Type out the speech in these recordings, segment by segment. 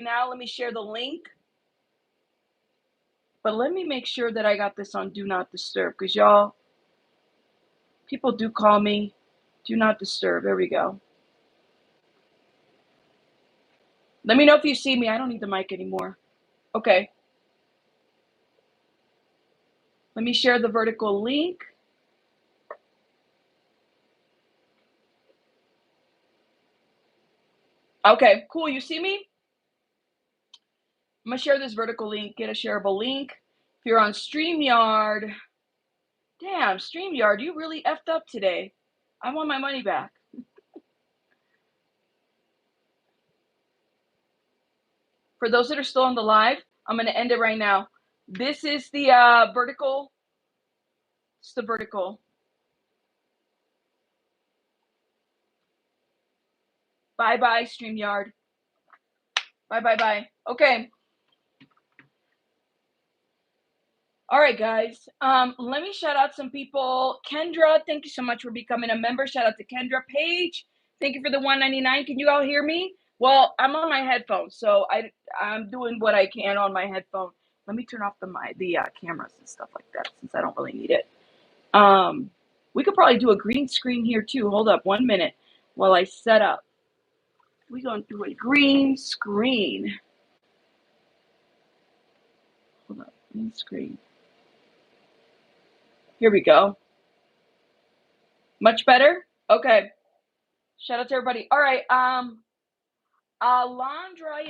now. Let me share the link. But let me make sure that I got this on Do Not Disturb, because y'all, people do call me Do Not Disturb. There we go. Let me know if you see me. I don't need the mic anymore. Okay. Let me share the vertical link. Okay, cool. You see me? I'm going to share this vertical link. Get a shareable link. If you're on StreamYard, damn, StreamYard, you really effed up today. I want my money back. For those that are still on the live, I'm going to end it right now. This is the vertical. It's the vertical. Bye-bye, StreamYard. Bye. Okay. All right, guys. Let me shout out some people. Kendra, thank you so much for becoming a member. Shout out to Kendra. Paige, thank you for the $1.99. Can you all hear me? Well, I'm on my headphones, so I'm doing what I can on my headphone. Let me turn off the cameras and stuff like that, since I don't really need it. We could probably do a green screen here too. Hold up 1 minute while I set up. We're going to do a green screen. Hold up, green screen. Here we go. Much better? Okay. Shout out to everybody. All right. Alondra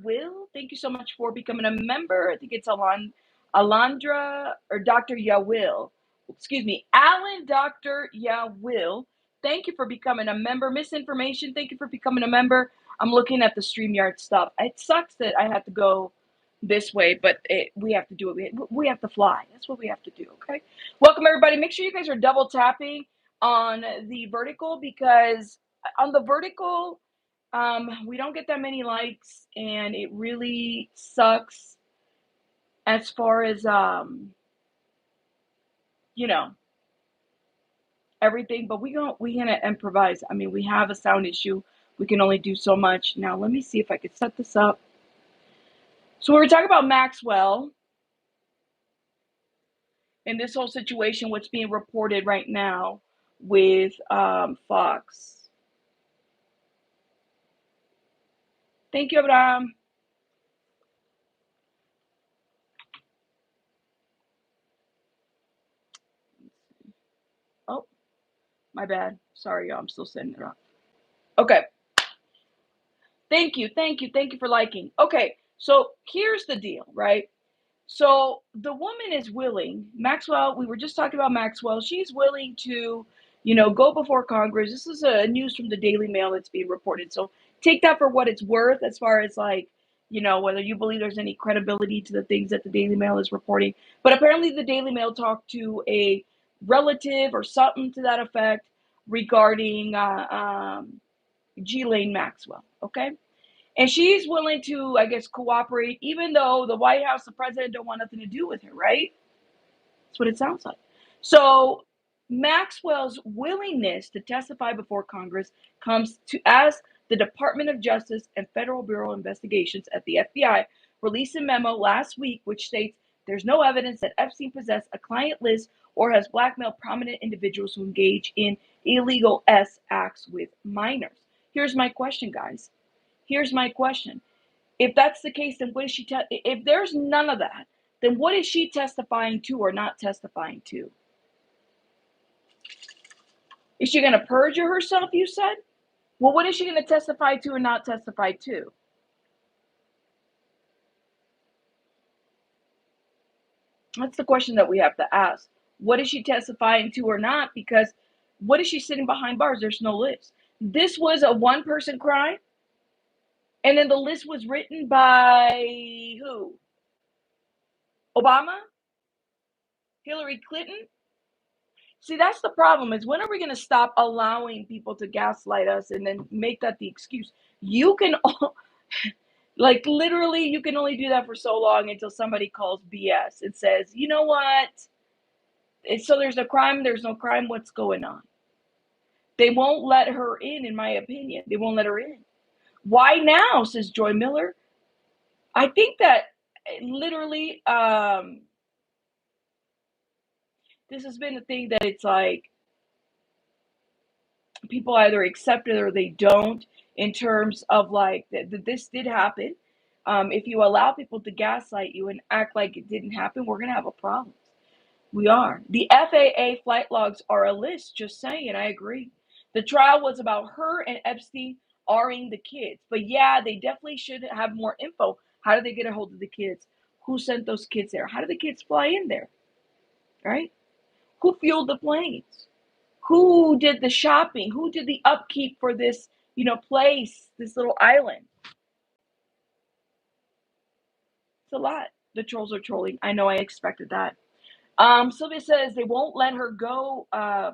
Will, thank you so much for becoming a member. I think it's Alondra or Dr. Yawil. Excuse me, Alan Dr. Yawil. Thank you for becoming a member. Misinformation, thank you for becoming a member. I'm looking at the StreamYard stuff. It sucks that I have to go this way, but we have to do it. We have to fly. That's what we have to do, okay? Welcome, everybody. Make sure you guys are double tapping on the vertical, because on the vertical, we don't get that many likes, and it really sucks as far as, you know, everything, but we're gonna improvise. I mean, we have a sound issue. We can only do so much. Now, let me see if I could set this up. So we were talking about Maxwell and this whole situation, what's being reported right now with Fox. Thank you, Abraham. Oh, my bad. Sorry, y'all. I'm still setting it up. Okay. Thank you for liking. Okay, so here's the deal, right? So the woman is willing, Maxwell, we were just talking about Maxwell, she's willing to, go before Congress. This is a news from the Daily Mail that's being reported. So take that for what it's worth, as far as whether you believe there's any credibility to the things that the Daily Mail is reporting. But apparently the Daily Mail talked to a relative or something to that effect regarding Ghislaine Maxwell, okay? And she's willing to, I guess, cooperate, even though the White House, the president, don't want nothing to do with her, right? That's what it sounds like. So Maxwell's willingness to testify before Congress comes to as the Department of Justice and Federal Bureau of Investigations at the FBI released a memo last week which states there's no evidence that Epstein possessed a client list or has blackmailed prominent individuals who engage in illegal acts with minors. Here's my question, guys. Here's my question. If that's the case, then what is she if there's none of that, then what is she testifying to or not testifying to? Is she going to perjure herself, you said? Well, what is she going to testify to or not testify to? That's the question that we have to ask. What is she testifying to or not? Because what is she sitting behind bars? There's no list. This was a one-person crime, and then the list was written by who? Obama? Hillary Clinton? See, that's the problem, is when are we going to stop allowing people to gaslight us and then make that the excuse? You can, literally, you can only do that for so long until somebody calls BS and says, you know what? So there's a crime, there's no crime, what's going on? They won't let her in my opinion. They won't let her in. Why now, says Joy Miller? I think that literally, this has been a thing that it's like people either accept it or they don't, in terms of like that this did happen. If you allow people to gaslight you and act like it didn't happen, we're going to have a problem. We are. The FAA flight logs are a list, just saying. I agree. The trial was about her and Epstein Ring the kids. But yeah, they definitely should have more info. How did they get a hold of the kids? Who sent those kids there? How did the kids fly in there? Right? Who fueled the planes? Who did the shopping? Who did the upkeep for this, place, this little island? It's a lot. The trolls are trolling. I know, I expected that. Sylvia says they won't let her go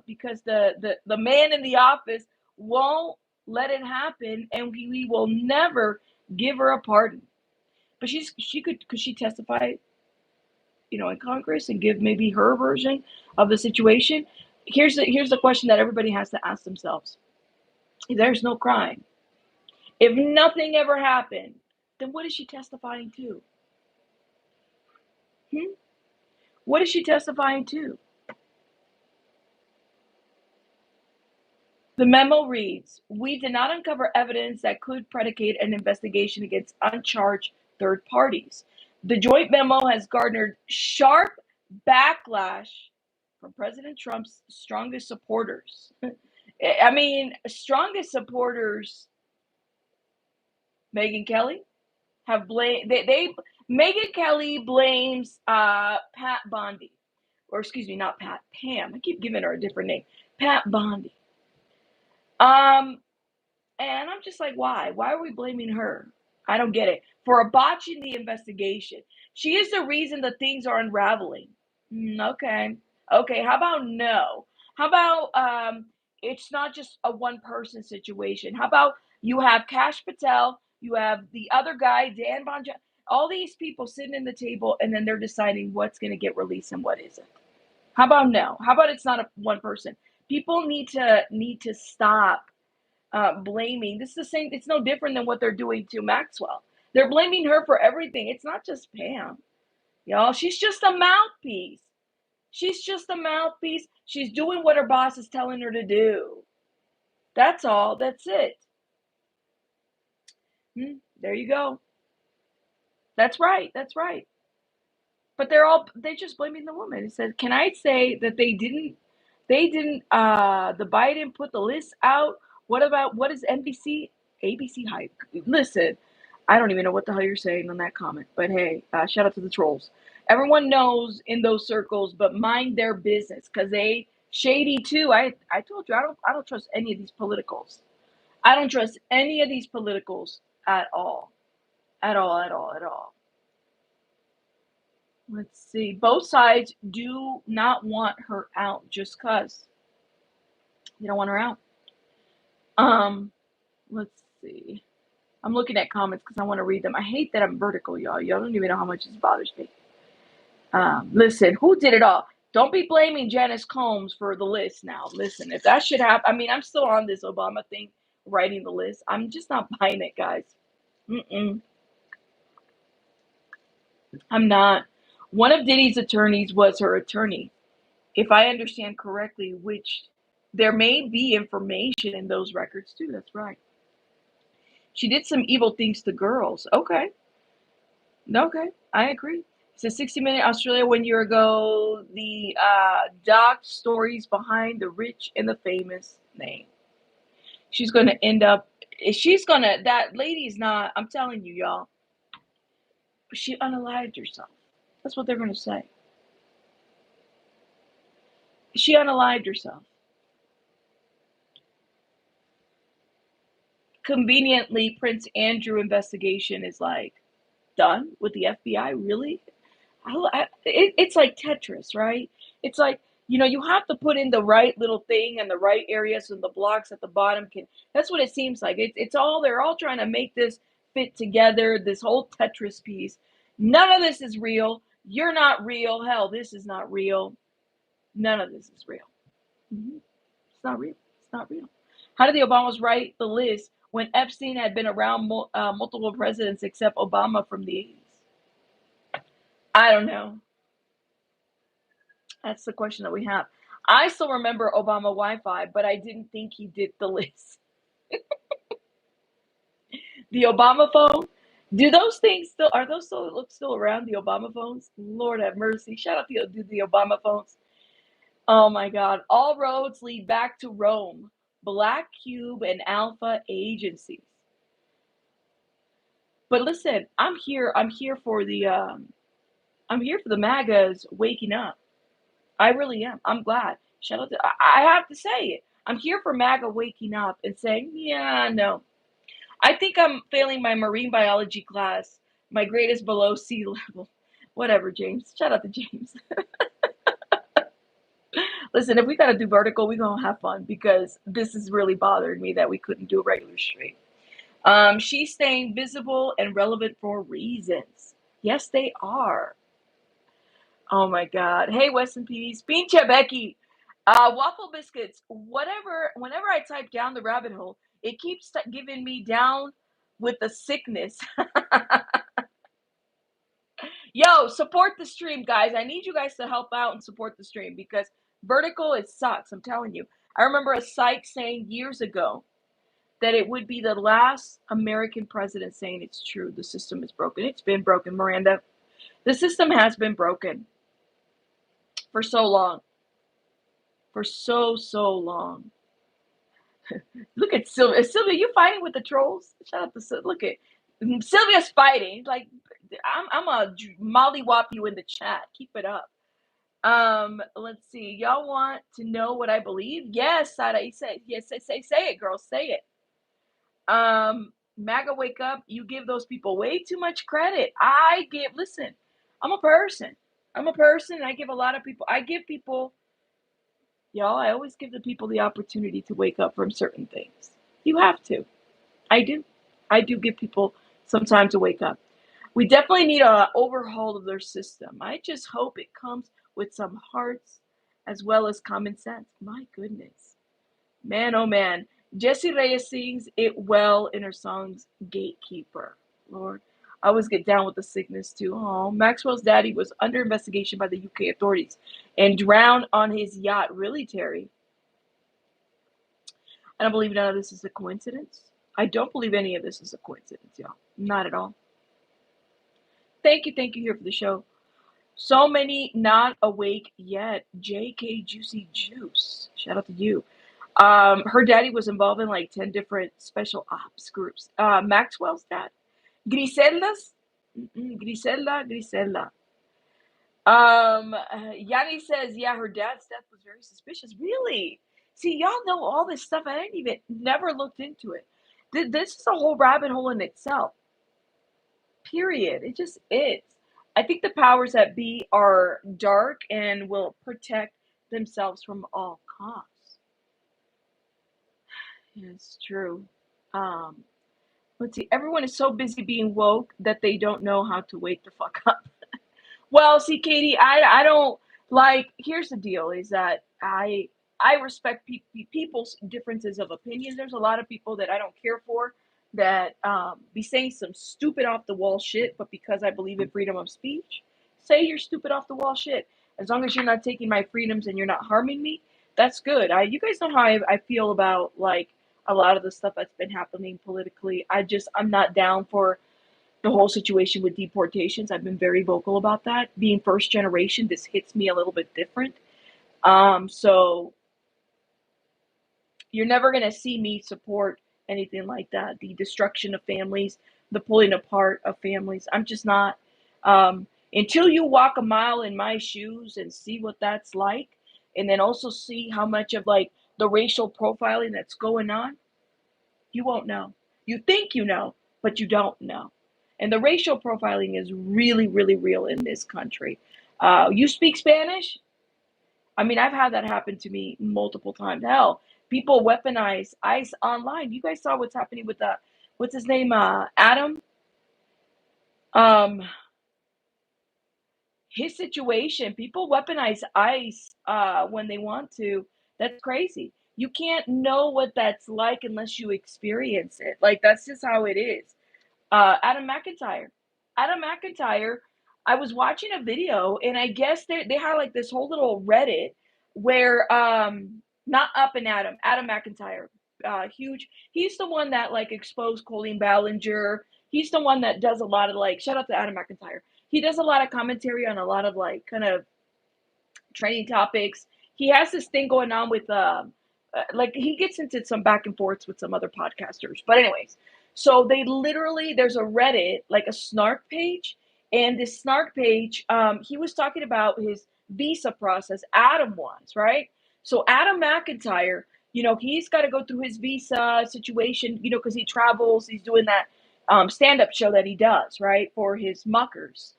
because the man in the office won't let it happen, and we will never give her a pardon. But could she testify, in Congress and give maybe her version of the situation? Here's the question that everybody has to ask themselves. If there's no crime, if nothing ever happened, then what is she testifying to? What is she testifying to? The memo reads, "We did not uncover evidence that could predicate an investigation against uncharged third parties. The joint memo has garnered sharp backlash from President Trump's strongest supporters." I mean, strongest supporters, Megyn Kelly, have blamed, Megyn Kelly blames Pat Bondi, or excuse me, not Pat, Pam. I keep giving her a different name. Pat Bondi. And I'm just like, why? Why are we blaming her? I don't get it. For a botch in the investigation. She is the reason that things are unraveling. Okay. Okay. How about no? How about it's not just a one person situation? How about you have Kash Patel, you have the other guy, Dan Bonja, all these people sitting in the table, and then they're deciding what's going to get released and what isn't. How about no? How about it's not a one person? People need to stop blaming. This is the same. It's no different than what they're doing to Maxwell. They're blaming her for everything. It's not just Pam, y'all. She's just a mouthpiece. She's just a mouthpiece. She's doing what her boss is telling her to do. That's all. That's it. There you go. That's right. That's right. But they're just blaming the woman. It said, can I say that the Biden put the list out? What is NBC, ABC hype? Listen, I don't even know what the hell you're saying on that comment, but hey, shout out to the trolls. Everyone knows in those circles, but mind their business, because they shady too. I told you, I don't trust any of these politicals. I don't trust any of these politicals at all. At all, at all, at all. Let's see. Both sides do not want her out just because they don't want her out. Let's see. I'm looking at comments because I want to read them. I hate that I'm vertical, y'all. Y'all don't even know how much this bothers me. Listen, who did it all? Don't be blaming Janice Combs for the list now. Listen, if that should happen, I mean, I'm still on this Obama thing, writing the list. I'm just not buying it, guys. I'm not. One of Diddy's attorneys was her attorney, if I understand correctly, which there may be information in those records too. That's right. She did some evil things to girls. Okay. Okay. I agree. It's a 60-minute Australia 1 year ago. The doc stories behind the rich and the famous name. She's going to end up, that lady's not, I'm telling you, y'all, she unalived herself. That's what they're going to say. She unalived herself. Conveniently, Prince Andrew investigation is like done with the FBI. Really? It's like Tetris, right? It's like, you have to put in the right little thing and the right area so the blocks at the bottom can. That's what it seems like. They're all trying to make this fit together, this whole Tetris piece. None of this is real. You're not real. Hell, this is not real. None of this is real. It's not real. It's not real. How did the Obamas write the list when Epstein had been around multiple presidents except Obama from the 80s? I don't know. That's the question that we have. I still remember Obama Wi-Fi, but I didn't think he did the list. The Obama phone. Do those things still are those still around, the Obama phones? Lord have mercy. Shout out to the Obama phones. Oh my God. All roads lead back to Rome. Black Cube and Alpha agencies. But listen, I'm here. I'm here for the MAGAs waking up. I really am. I'm glad. Shout out to, I have to say it. I'm here for MAGA waking up and saying, yeah, no. I think I'm failing my marine biology class. My grade is below sea level. Whatever, James. Shout out to James. Listen, if we got to do vertical, we're going to have fun because this is really bothering me that we couldn't do a regular straight. She's staying visible and relevant for reasons. Yes, they are. Oh my God. Hey, West and Peas. Pinche Becky. Waffle biscuits. Whenever I type down the rabbit hole, it keeps giving me down with the sickness. Yo, support the stream, guys. I need you guys to help out and support the stream because vertical, it sucks. I'm telling you. I remember a psych saying years ago that it would be the last American president saying it's true. The system is broken. It's been broken, Miranda. The system has been broken for so long. For so long. Look at Sylvia. Sylvia, you fighting with the trolls? Shout out to Sylvia. Look at Sylvia's fighting. Like I'm a mollywop you in the chat. Keep it up. Let's see. Y'all want to know what I believe? Yes, Sada. Say yes. Say it, girl. Say it. MAGA wake up. You give those people way too much credit. Listen. I'm a person. And I give a lot of people. Y'all, I always give the people the opportunity to wake up from certain things. You have to. I do. I do give people some time to wake up. We definitely need an overhaul of their system. I just hope it comes with some hearts as well as common sense. My goodness. Man, oh man. Jessie Reyes sings it well in her songs Gatekeeper. Lord. I always get down with the sickness too. Oh, Maxwell's daddy was under investigation by the UK authorities and drowned on his yacht. Really, Terry? I don't believe none of this is a coincidence. I don't believe any of this is a coincidence, y'all. Not at all. Thank you here for the show. So many not awake yet. JK Juicy Juice. Shout out to you. Her daddy was involved in like 10 different special ops groups. Maxwell's dad. Griselda's? Griselda. Yanni says, yeah, her dad's death was very suspicious. Really? See, y'all know all this stuff. I didn't even, never looked into it. This is a whole rabbit hole in itself. Period. It just is. I think the powers that be are dark and will protect themselves from all costs. It's true. Um, let's see. Everyone is so busy being woke that they don't know how to wake the fuck up. Well, see, Katie, I don't like. Here's the deal: is that I respect people's differences of opinion. There's a lot of people that I don't care for that be saying some stupid off the wall shit, but because I believe in freedom of speech, say your stupid off the wall shit. As long as you're not taking my freedoms and you're not harming me, that's good. You guys know how I feel about like a lot of the stuff that's been happening politically. I'm not down for the whole situation with deportations. I've been very vocal about that. Being first generation, this hits me a little bit different. So you're never going to see me support anything like that. The destruction of families, the pulling apart of families. I'm just not. Until you walk a mile in my shoes and see what that's like, and then also see how much of like the racial profiling that's going on, you won't know. You think you know, but you don't know. And the racial profiling is really, really real in this country. You speak Spanish? I mean, I've had that happen to me multiple times. Hell, people weaponize ICE online. You guys saw what's happening with what's his name? Adam. Um, his situation. People weaponize ICE when they want to. That's crazy. You can't know what that's like unless you experience it. Like, that's just how it is. Adam McIntyre. Adam McIntyre, I was watching a video, and I guess they had like this whole little Reddit where not Up and Adam McIntyre, huge. He's the one that like exposed Colleen Ballinger. He's the one that does a lot of like, shout out to Adam McIntyre. He does a lot of commentary on a lot of like kind of trending topics. He has this thing going on with like he gets into some back and forths with some other podcasters. But anyways, so they literally, there's a Reddit, like a snark page, and this snark page, he was talking about his visa process. Adam was, right? So Adam McIntyre, he's got to go through his visa situation, because he travels, he's doing that stand-up show that he does, right, for his muckers.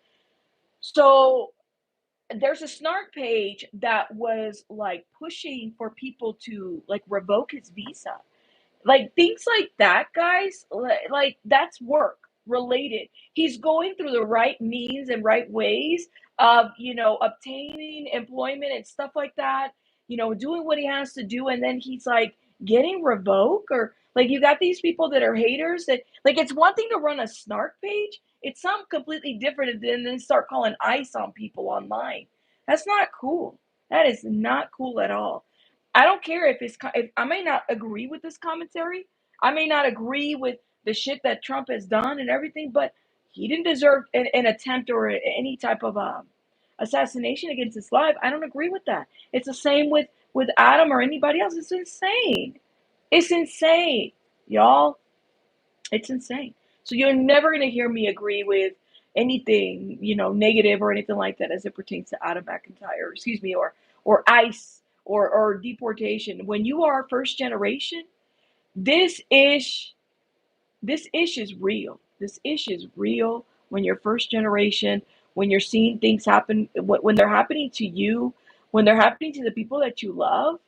So there's a snark page that was like pushing for people to like revoke his visa, like things like that, guys. Like that's work related. He's going through the right means and right ways of obtaining employment and stuff like that, doing what he has to do, and then he's like getting revoked. Or like, you got these people that are haters, that like, it's one thing to run a snark page, it's something completely different than then start calling ice on people online. That's not cool. That is not cool at all. I don't care if I may not agree with this commentary. I may not agree with the shit that Trump has done and everything, but he didn't deserve an attempt or any type of assassination against his life. I don't agree with that. It's the same with Adam or anybody else. It's insane. It's insane, y'all. It's insane. So you're never going to hear me agree with anything, negative or anything like that as it pertains to Adam McIntyre, excuse me, or ICE or deportation. When you are first generation, this ish this ish is real. This ish is real when you're first generation, when you're seeing things happen, when they're happening to you, when they're happening to the people that you love.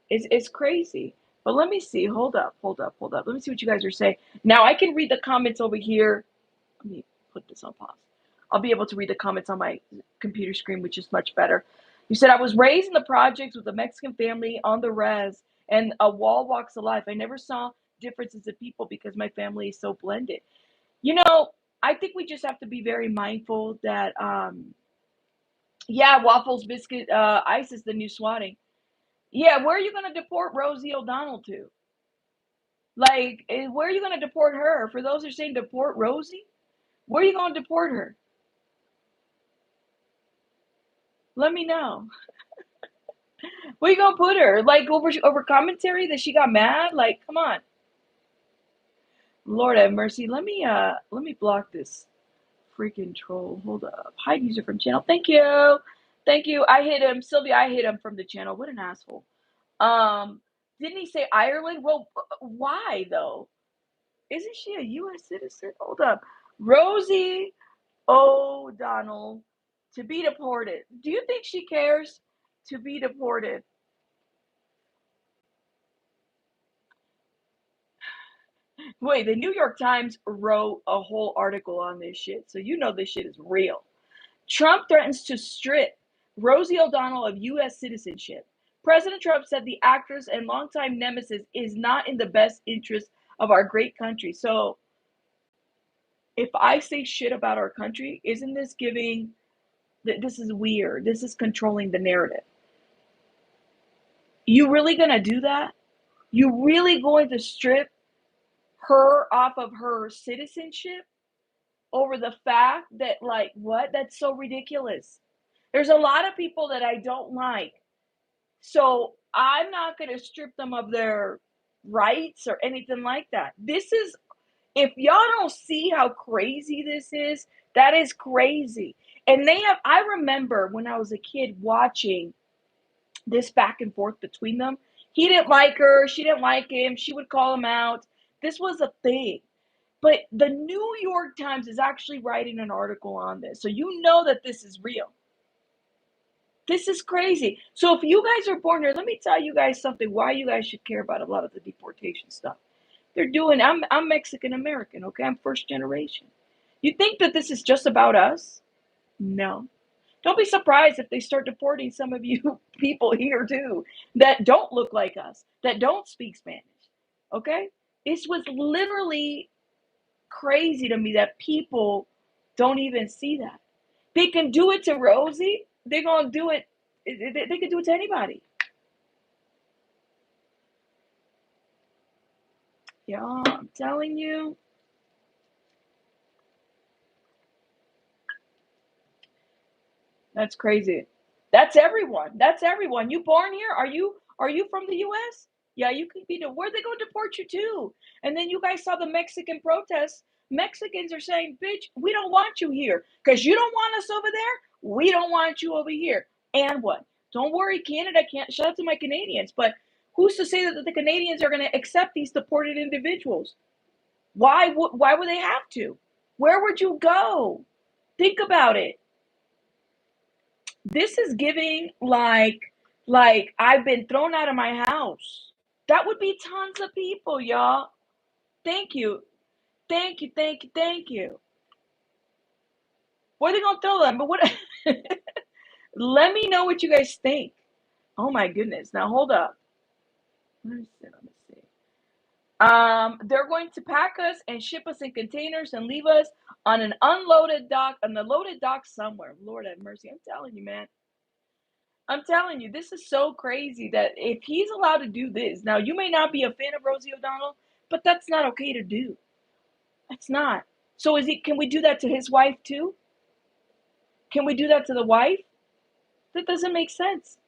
It's crazy. But let me see. Hold up, hold up, hold up. Let me see what you guys are saying. Now I can read the comments over here. Let me put this on pause. I'll be able to read the comments on my computer screen, which is much better. You said, I was raised in the projects with a Mexican family on the res and a wall walks of life. I never saw differences in people because my family is so blended. You know, I think we just have to be very mindful that, yeah, waffles, biscuit, ice is the new swatting. Yeah, where are you going to deport Rosie O'Donnell to? Like, where are you going to deport her? For those who are saying deport Rosie, where are you going to deport her? Let me know. Where you gonna put her? Like over commentary that she got mad? Like, come on. Lord have mercy. Let me block this freaking troll. Hold up. Hide user from channel. Thank you. Thank you. I hit him. Sylvia, I hit him from the channel. What an asshole. Didn't he say Ireland? Well, why though? Isn't she a US citizen? Hold up. Rosie O'Donnell to be deported. Do you think she cares to be deported? Wait, the New York Times wrote a whole article on this shit, so this shit is real. Trump threatens to strip Rosie O'Donnell of U.S. citizenship. President Trump said the actress and longtime nemesis is not in the best interest of our great country. So, if I say shit about our country, isn't this giving that this is weird? This is controlling the narrative. You really gonna do that? You really going to strip her off of her citizenship over the fact that, like, what? That's so ridiculous. There's a lot of people that I don't like. So I'm not going to strip them of their rights or anything like that. This is, if y'all don't see how crazy this is, that is crazy. And I remember when I was a kid watching this back and forth between them. He didn't like her. She didn't like him. She would call him out. This was a thing. But the New York Times is actually writing an article on this. So you know that this is real. This is crazy. So if you guys are born here, let me tell you guys something, why you guys should care about a lot of the deportation stuff. I'm Mexican American, okay? I'm first generation. You think that this is just about us? No. Don't be surprised if they start deporting some of you people here too that don't look like us, that don't speak Spanish. Okay? It was literally crazy to me that people don't even see that. They can do it to Rosie. They're going to do it. They can do it to anybody. Y'all, I'm telling you. That's crazy. That's everyone. That's everyone. You born here? Are you from the US? Yeah, you could be. Where they going to deport you to? And then you guys saw the Mexican protests. Mexicans are saying, "Bitch, we don't want you here because you don't want us over there. We don't want you over here." And what? Don't worry, Canada can't. Shout out to my Canadians, but who's to say that the Canadians are going to accept these deported individuals? Why would they have to? Where would you go? Think about it. This is giving like I've been thrown out of my house. That would be tons of people, y'all. Thank you. Thank you. Thank you. Thank you. Where are they gonna throw them? But what let me know what you guys think. Oh my goodness. Now hold up. Let me see. Let me see. They're going to pack us and ship us in containers and leave us on an unloaded dock, on the loaded dock somewhere. Lord have mercy. I'm telling you, man. I'm telling you, this is so crazy that if he's allowed to do this, now you may not be a fan of Rosie O'Donnell, but that's not okay to do. That's not. So is he? Can we do that to his wife too? Can we do that to the wife? That doesn't make sense.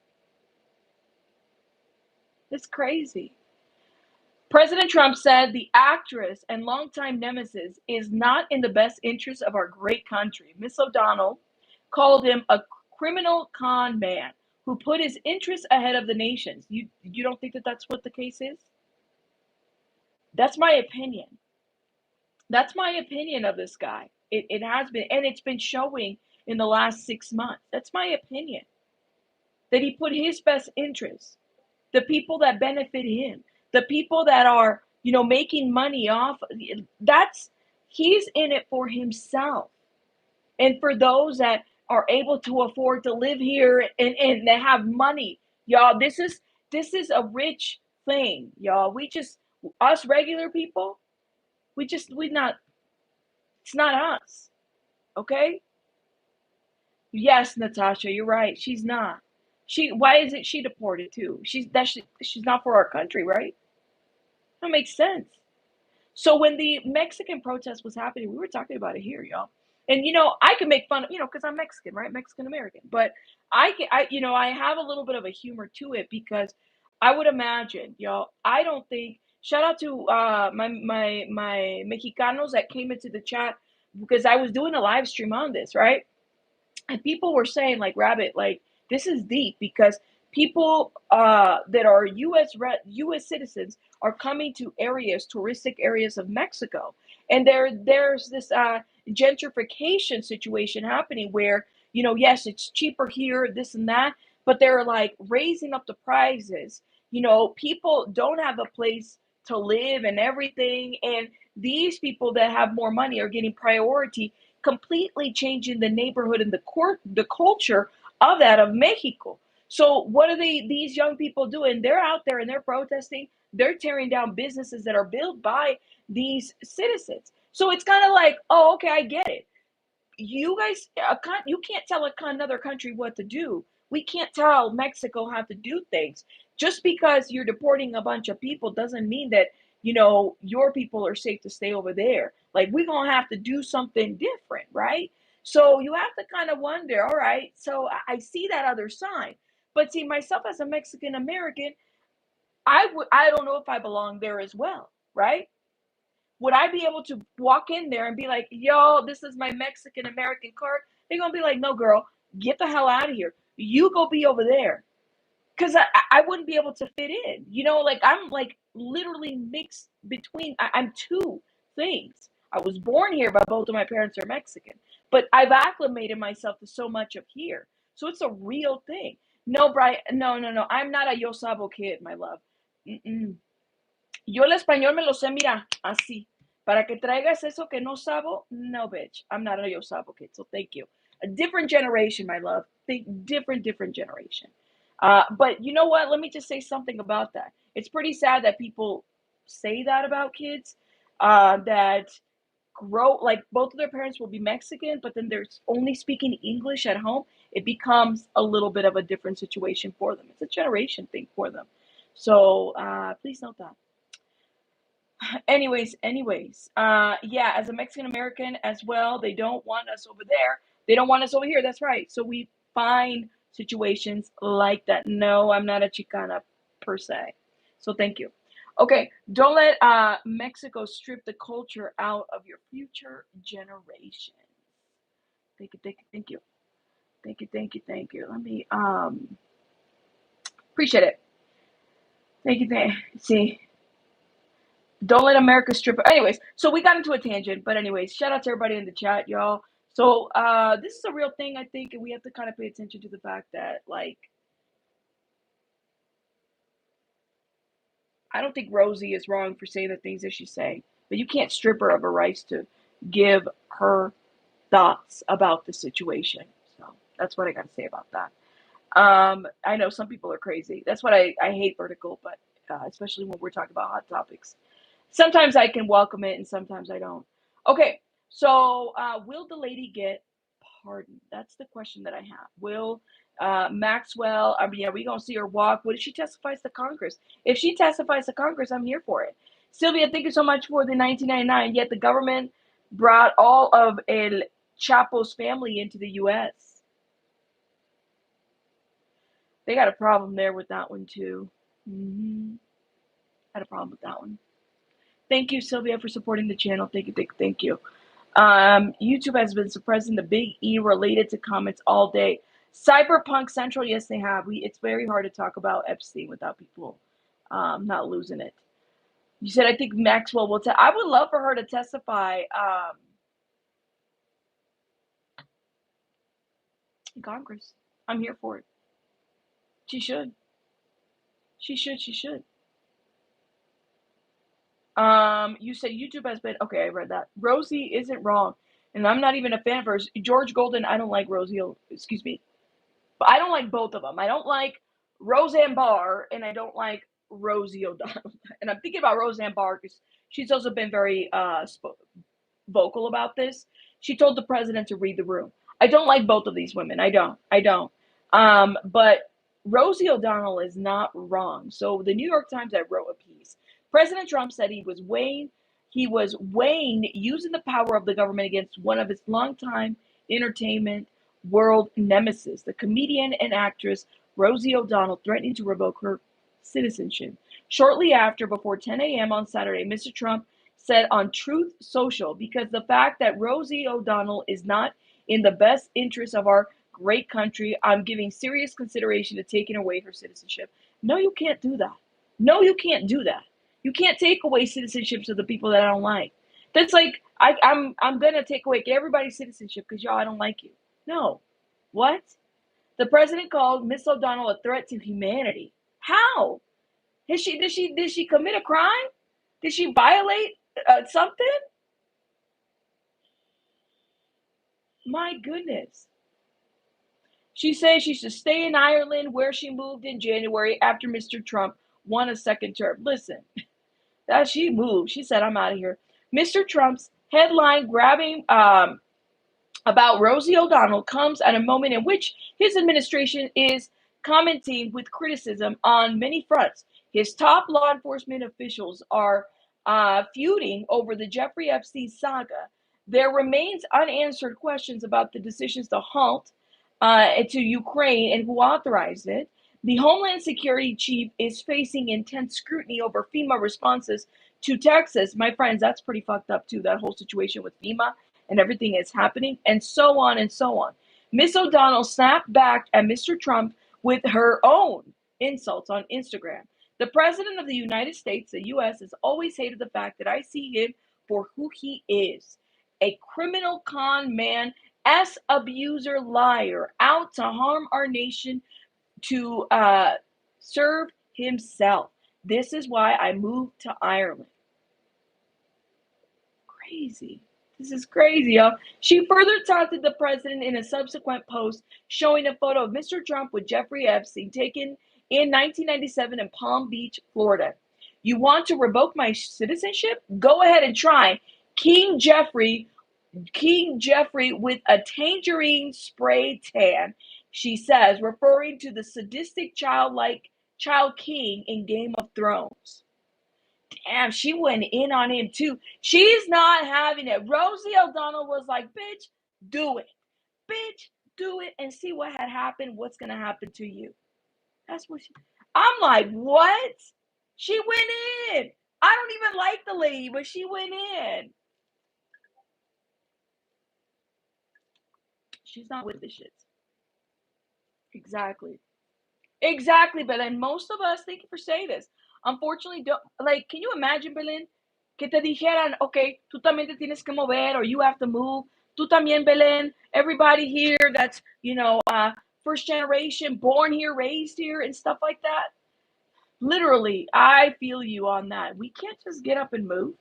It's crazy. President Trump said the actress and longtime nemesis is not in the best interest of our great country. Miss O'Donnell called him a criminal con man who put his interests ahead of the nation's. You don't think that that's what the case is? That's my opinion. That's my opinion of this guy. It has been, and it's been showing in the last 6 months. That's my opinion. That he put his best interests, the people that benefit him, the people that are, making money off. That's he's in it for himself, and for those that are able to afford to live here and they have money, y'all. This is a rich thing, y'all. We just us regular people. We not. It's not us. Okay? Yes, Natasha, you're right. She's not. Why isn't she deported too? She's not for our country, right? That makes sense. So when the Mexican protest was happening, we were talking about it here, y'all. And I can make fun of, because I'm Mexican, right? Mexican American. But I have a little bit of a humor to it because I would imagine, y'all, I don't think shout out to my Mexicanos that came into the chat because I was doing a live stream on this, right? And people were saying like Rabbit, like this is deep because people that are U.S. citizens are coming to touristic areas of Mexico, and there's this gentrification situation happening where yes, it's cheaper here, this and that, but they're like raising up the prices. People don't have a place to live and everything, and these people that have more money are getting priority, completely changing the neighborhood and the culture of Mexico. So what are these young people doing? They're out there and they're protesting. They're tearing down businesses that are built by these citizens. So it's kind of like, oh, okay, I get it. You guys, you can't tell another country what to do. We can't tell Mexico how to do things. Just because you're deporting a bunch of people doesn't mean that your people are safe to stay over there. Like we're gonna have to do something different, right? So you have to kind of wonder, all right, so I see that other side. But see, myself as a Mexican American, I don't know if I belong there as well, right? Would I be able to walk in there and be like, yo, this is my Mexican American card? They're gonna be like, no, girl, get the hell out of here. You go be over there. Because I wouldn't be able to fit in. Like I'm like literally mixed between, I'm two things. I was born here, but both of my parents are Mexican. But I've acclimated myself to so much of here. So it's a real thing. No, Brian, no, no, no. I'm not a Yo Sabo kid, my love. Mm-mm. Yo el español me lo sé, mira, así. Para que traigas eso que no sabo, no, bitch. I'm not a Yo Sabo kid, so thank you. A different generation, my love. Think different generation. But you know what? Let me just say something about that. It's pretty sad that people say that about kids, that grow like both of their parents will be Mexican, but then they're only speaking English at home. It becomes a little bit of a different situation for them. It's a generation thing for them. So please note that. Yeah, as a Mexican American as well, they don't want us over there. They don't want us over here. That's right. So we find situations like that. No, I'm not a Chicana per se. So thank you. Okay, don't let Mexico strip the culture out of your future generations. Thank you, thank you, thank you. Thank you, thank you, thank you. Let me appreciate it. Thank you, thank see. Don't let America strip. Anyways, so we got into a tangent, but anyways, shout out to everybody in the chat, y'all. So this is a real thing, I think, and we have to kind of pay attention to the fact that, like, I don't think Rosie is wrong for saying the things that she's saying, but you can't strip her of her rights to give her thoughts about the situation. So that's what I got to say about that. I know some people are crazy. That's what I hate vertical, but especially when we're talking about hot topics. Sometimes I can welcome it and sometimes I don't. Okay, so will the lady get pardoned? That's the question that I have. Will Maxwell, I mean, are we going to see her walk? What if she testifies to Congress? If she testifies to Congress, I'm here for it. Sylvia, thank you so much for the 1999. Yet the government brought all of El Chapo's family into the U.S. They got a problem there with that one, too. Had a problem with that one. Thank you, Sylvia, for supporting the channel. Thank you, thank you, thank you. YouTube has been suppressing the big E related to comments all day. Cyberpunk Central, yes, they have. It's very hard to talk about Epstein without people not losing it. You said, I think Maxwell will I would love for her to testify in Congress. I'm here for it. She should. She should. She should. You said YouTube has been okay. I read that. Rosie isn't wrong, and I'm not even a fan of hers. George Golden, I don't like Rosie. Excuse me, but I don't like both of them. I don't like Roseanne Barr, and I don't like Rosie O'Donnell. And I'm thinking about Roseanne Barr because she's also been very vocal about this. She told the president to read the room. I don't like both of these women. I don't. But Rosie O'Donnell is not wrong. So the New York Times, I wrote a piece. President Trump said he was weighing using the power of the government against one of his longtime entertainment world nemesis, the comedian and actress Rosie O'Donnell, threatening to revoke her citizenship. Shortly after, before 10 a.m. on Saturday, Mr. Trump said on Truth Social, because the fact that Rosie O'Donnell is not in the best interest of our great country, I'm giving serious consideration to taking away her citizenship. No, you can't do that. No, you can't do that. You can't take away citizenships of the people that I don't like. That's like I'm gonna take away everybody's citizenship because y'all I don't like you. No. What? The president called Miss O'Donnell a threat to humanity. How? Did she commit a crime? Did she violate something? My goodness. She says she should stay in Ireland where she moved in January after Mr. Trump won a second term. Listen, that she moved. She said, I'm out of here. Mr. Trump's headline grabbing about Rosie O'Donnell comes at a moment in which his administration is commenting with criticism on many fronts. His top law enforcement officials are feuding over the Jeffrey Epstein saga. There remains unanswered questions about the decisions to halt to Ukraine and who authorized it. The Homeland Security chief is facing intense scrutiny over FEMA responses to Texas. My friends, that's pretty fucked up too, that whole situation with FEMA and everything is happening, and so on and so on. Miss O'Donnell snapped back at Mr. Trump with her own insults on Instagram. The president of the United States, the U.S., has always hated the fact that I see him for who he is, a criminal con man, abuser, liar, out to harm our nation, to serve himself. This is why I moved to Ireland. Crazy. This is crazy, y'all. She further taunted the president in a subsequent post showing a photo of Mr. Trump with Jeffrey Epstein taken in 1997 in Palm Beach, Florida. You want to revoke my citizenship? Go ahead and try. King Jeffery with a tangerine spray tan, she says, referring to the sadistic child king in Game of Thrones. Damn, she went in on him too. She's not having it. Rosie O'Donnell was like, bitch, do it. Bitch, do it and see what had happened, what's going to happen to you. That's what I'm like, what? She went in. I don't even like the lady, but she went in. She's not with the shit. Exactly. But then most of us, thank you for saying this, unfortunately, don't, like, can you imagine, Belén, que te dijeran, okay, tú también te tienes que mover, or you have to move, tú también, Belén, everybody here that's, first generation, born here, raised here, and stuff like that. Literally, I feel you on that. We can't just get up and move.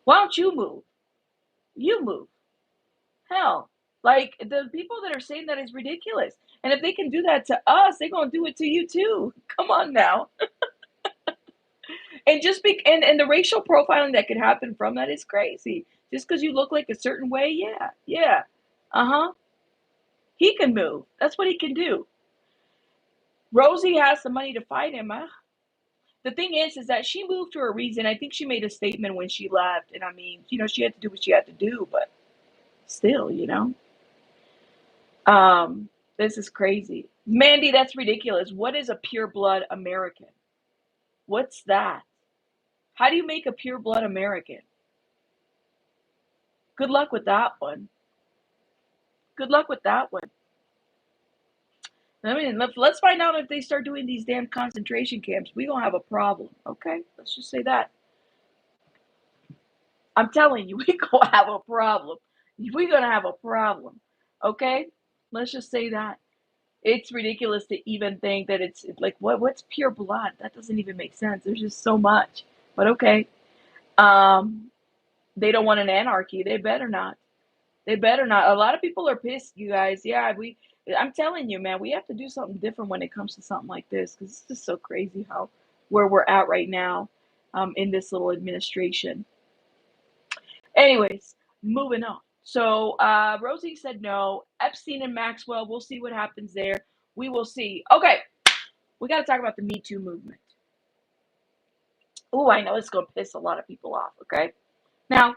Why don't you move? You move. Hell, like, the people that are saying that is ridiculous. And if they can do that to us, they're going to do it to you too. Come on now. And just and the racial profiling that could happen from that is crazy. Just because you look like a certain way, yeah. He can move. That's what he can do. Rosie has the money to fight him, huh? The thing is that she moved for a reason. I think she made a statement when she left. And I mean, she had to do what she had to do, but still, this is crazy. Mandy, that's ridiculous. What is a pure blood American? What's that? How do you make a pure blood American? Good luck with that one. I mean, let's find out if they start doing these damn concentration camps. We're going to have a problem, okay? Let's just say that. I'm telling you, we're going to have a problem. We're going to have a problem, okay? Let's just say that. It's ridiculous to even think that it's like, what's pure blood? That doesn't even make sense. There's just so much. But okay. They don't want an anarchy. They better not. A lot of people are pissed, you guys. Yeah, I'm telling you, man, we have to do something different when it comes to something like this, because it's just so crazy where we're at right now in this little administration. Anyways, moving on. So Rosie said no. Epstein and Maxwell, we'll see what happens there. We will see. Okay, we got to talk about the MeToo movement. Oh, I know it's going to piss a lot of people off, okay? Now,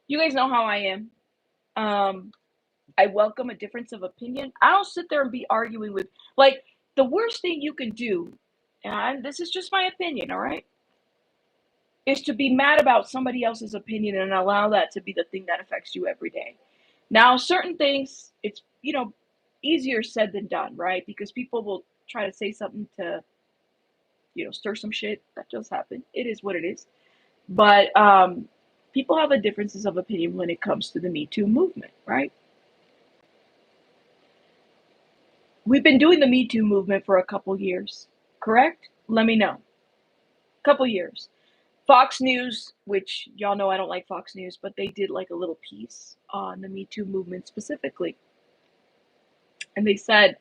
you guys know how I am. I welcome a difference of opinion. I don't sit there and be arguing with, like, the worst thing you can do, and this is just my opinion, all right, is to be mad about somebody else's opinion and allow that to be the thing that affects you every day. Now, certain things, it's, easier said than done, right? Because people will try to say something to, stir some shit. That does happen. It is what it is. But people have a differences of opinion when it comes to the Me Too movement, right? We've been doing the Me Too movement for a couple years, correct? Let me know. Couple years. Fox News, which y'all know I don't like Fox News, but they did like a little piece on the Me Too movement specifically. And they said,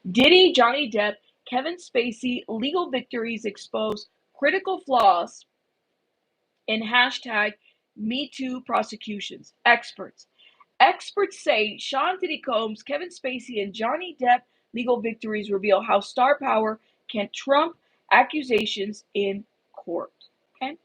Diddy, Johnny Depp, Kevin Spacey, legal victories expose critical flaws in hashtag MeToo prosecutions. Experts say Sean Diddy Combs, Kevin Spacey, and Johnny Depp legal victories reveal how star power can trump accusations in court. Okay?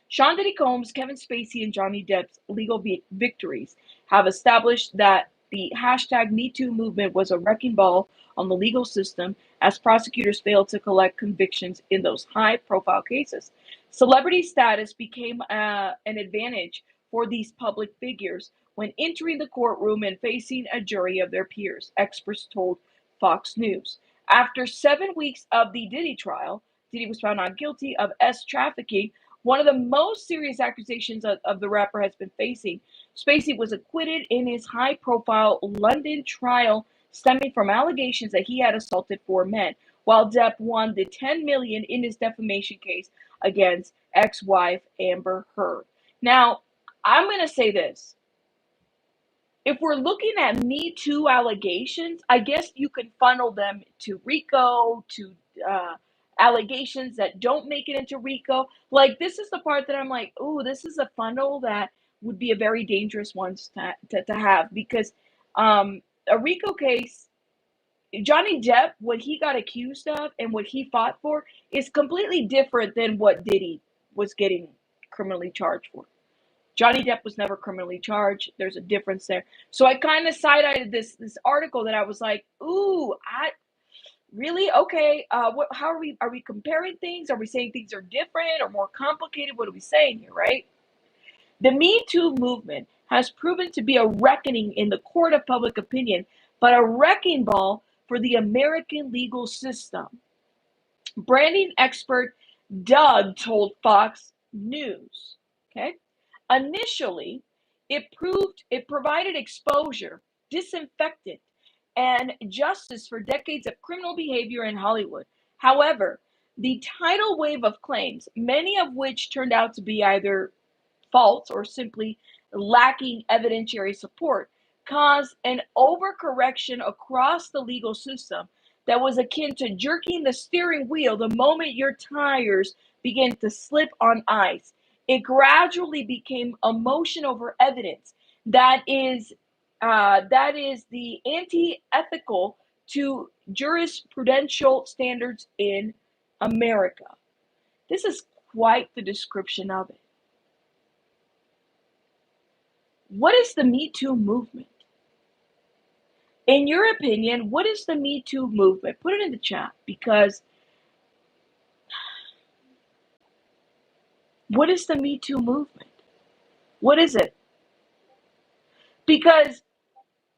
Sean Diddy Combs, Kevin Spacey, and Johnny Depp's legal victories have established that the hashtag MeToo movement was a wrecking ball on the legal system as prosecutors failed to collect convictions in those high-profile cases. Celebrity status became an advantage for these public figures when entering the courtroom and facing a jury of their peers, experts told Fox News. After 7 weeks of the Diddy trial, Diddy was found not guilty of trafficking, one of the most serious accusations of the rapper has been facing. Spacey was acquitted in his high-profile London trial stemming from allegations that he had assaulted 4 men, while Depp won the $10 million in his defamation case against ex-wife Amber Heard. Now, I'm going to say this. If we're looking at Me Too allegations, I guess you can funnel them to RICO, to allegations that don't make it into RICO. Like, this is the part that I'm like, ooh, this is a funnel that would be a very dangerous one to have, because a RICO case, Johnny Depp, what he got accused of and what he fought for is completely different than what Diddy was getting criminally charged for. Johnny Depp was never criminally charged. There's a difference there. So I kind of side-eyed this article that I was like, ooh, I really, okay. How are we? Are we comparing things? Are we saying things are different or more complicated? What are we saying here, right? The Me Too movement has proven to be a reckoning in the court of public opinion, but a wrecking ball for the American legal system. Branding expert Doug told Fox News. Okay. Initially, it provided exposure, disinfectant, and justice for decades of criminal behavior in Hollywood. However, the tidal wave of claims, many of which turned out to be either false or simply lacking evidentiary support, caused an overcorrection across the legal system that was akin to jerking the steering wheel the moment your tires begin to slip on ice. It gradually became emotion over evidence that is the anti-ethical to jurisprudential standards in America. This is quite the description of it. What is the Me Too movement? In your opinion, what is the Me Too movement? Put it in the chat, because what is the Me Too movement? What is it? Because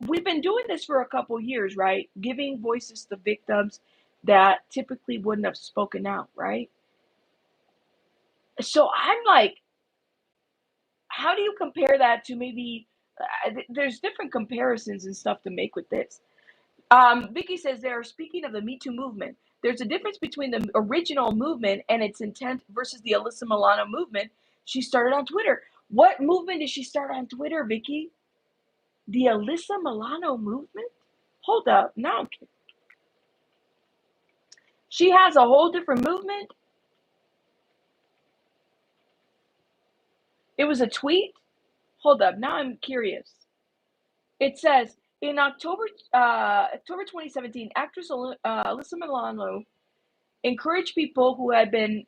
we've been doing this for a couple years, right? Giving voices to victims that typically wouldn't have spoken out, right? So I'm like, how do you compare that to maybe, there's different comparisons and stuff to make with this. Vicky says they're speaking of the Me Too movement. There's a difference between the original movement and its intent versus the Alyssa Milano movement she started on Twitter. What movement did she start on Twitter, Vicky? The Alyssa Milano movement? Hold up. Now I'm kidding. She has a whole different movement. It was a tweet. Hold up. Now I'm curious. It says in October 2017, actress Alyssa Milano encouraged people who had been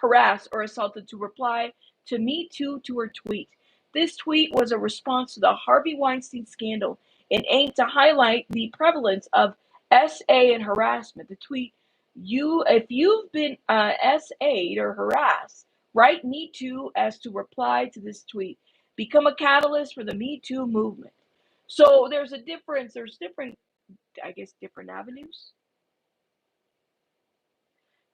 harassed or assaulted to reply to Me Too to her tweet. This tweet was a response to the Harvey Weinstein scandal and aimed to highlight the prevalence of SA and harassment. The tweet, if you've been SA'd or harassed, write Me Too as to reply to this tweet. Become a catalyst for the Me Too movement. So there's a difference. There's different, I guess, different avenues.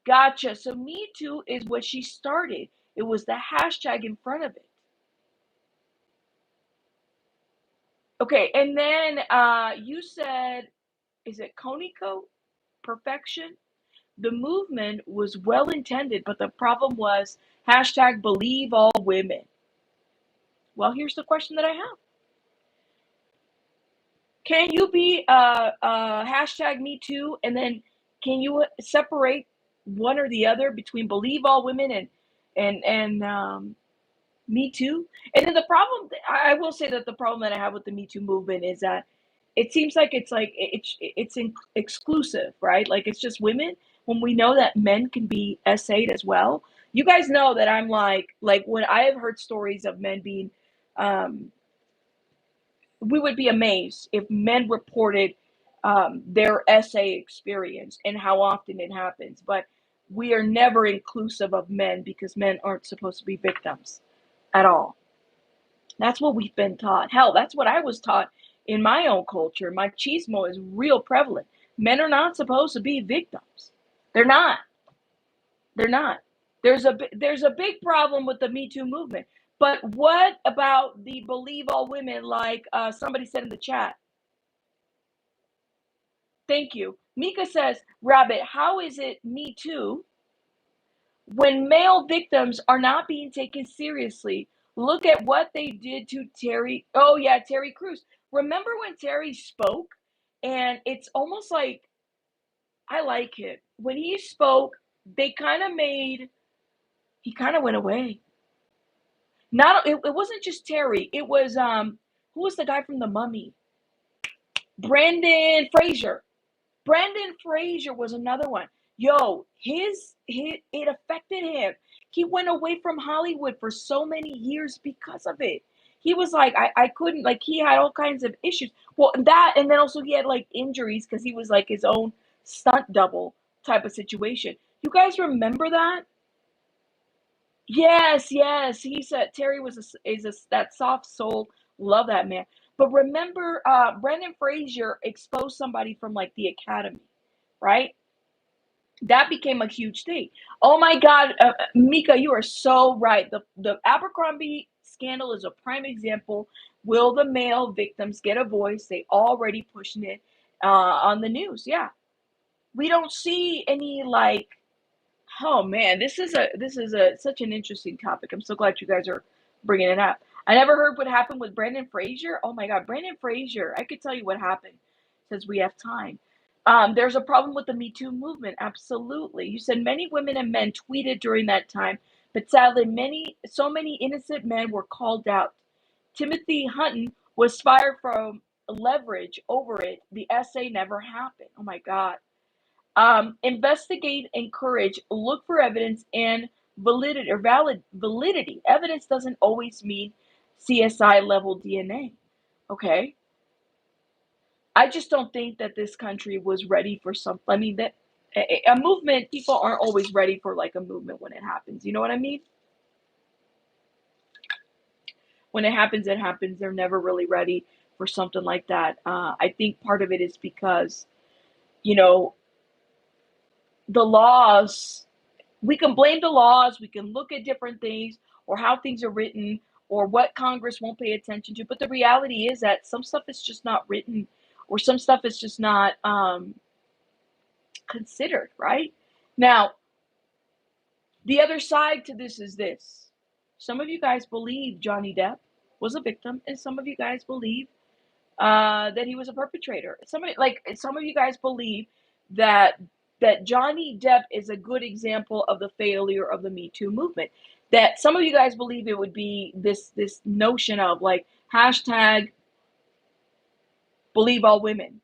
Gotcha. So Me Too is what she started. It was the hashtag in front of it. Okay, and then you said, is it Koniko? Perfection? The movement was well intended, but the problem was hashtag believe all women. Well, here's the question that I have. Can you be hashtag Me Too, and then can you separate one or the other between believe all women and Me Too? And then the problem, I will say that the problem that I have with the Me Too movement is that it seems like it's exclusive, right? Like it's just women, when we know that men can be SA'd as well. You guys know that I'm like when I have heard stories of men being, we would be amazed if men reported their SA experience and how often it happens. But we are never inclusive of men because men aren't supposed to be victims at all. That's what we've been taught. Hell, that's what I was taught in my own culture. Machismo is real prevalent. Men are not supposed to be victims. They're not. They're not. There's a big problem with the Me Too movement. But what about the believe all women, like somebody said in the chat? Thank you. Mika says, Rabbit, how is it Me Too when male victims are not being taken seriously, Look at what they did to Terry. Oh yeah, Terry Crews. Remember when Terry spoke? And it's almost like I like it. When he spoke, they kind of made he kind of went away. Not it wasn't just Terry. It was who was the guy from The Mummy? Brendan Fraser. Brendan Fraser was another one. Yo, his it affected him. He went away from Hollywood for so many years because of it. He was like, I couldn't, like, he had all kinds of issues. Well, that, and then also he had like injuries because he was like his own stunt double type of situation. You guys remember that? Yes, yes. He said Terry was is that soft soul. Love that man. But remember, Brendan Fraser exposed somebody from like the Academy, right? That became a huge thing. Oh my God, Mika, you are so right. The Abercrombie scandal is a prime example. Will the male victims get a voice? They already pushing it on the news. Yeah, we don't see any like. Oh man, this is a such an interesting topic. I'm so glad you guys are bringing it up. I never heard what happened with Brendan Fraser. Oh my God, Brendan Fraser. I could tell you what happened since we have time. There's a problem with the Me Too movement. Absolutely. You said many women and men tweeted during that time, but sadly, so many innocent men were called out. Timothy Hutton was fired from leverage over it. The essay never happened. Oh my God. Investigate, encourage, look for evidence and validity or valid validity. Evidence doesn't always mean CSI level DNA. Okay. I just don't think that this country was ready for something. I mean, that a movement, people aren't always ready for like a movement when it happens. You know what I mean? When it happens, it happens. They're never really ready for something like that. I think part of it is because, you know, the laws, we can blame the laws, we can look at different things or how things are written or what Congress won't pay attention to. But the reality is that some stuff is just not written or some stuff is just not considered, right? Now, the other side to this is this. Some of you guys believe Johnny Depp was a victim, and some of you guys believe that he was a perpetrator. Some of you guys believe that Johnny Depp is a good example of the failure of the Me Too movement. That some of you guys believe it would be this notion of like hashtag believe all women.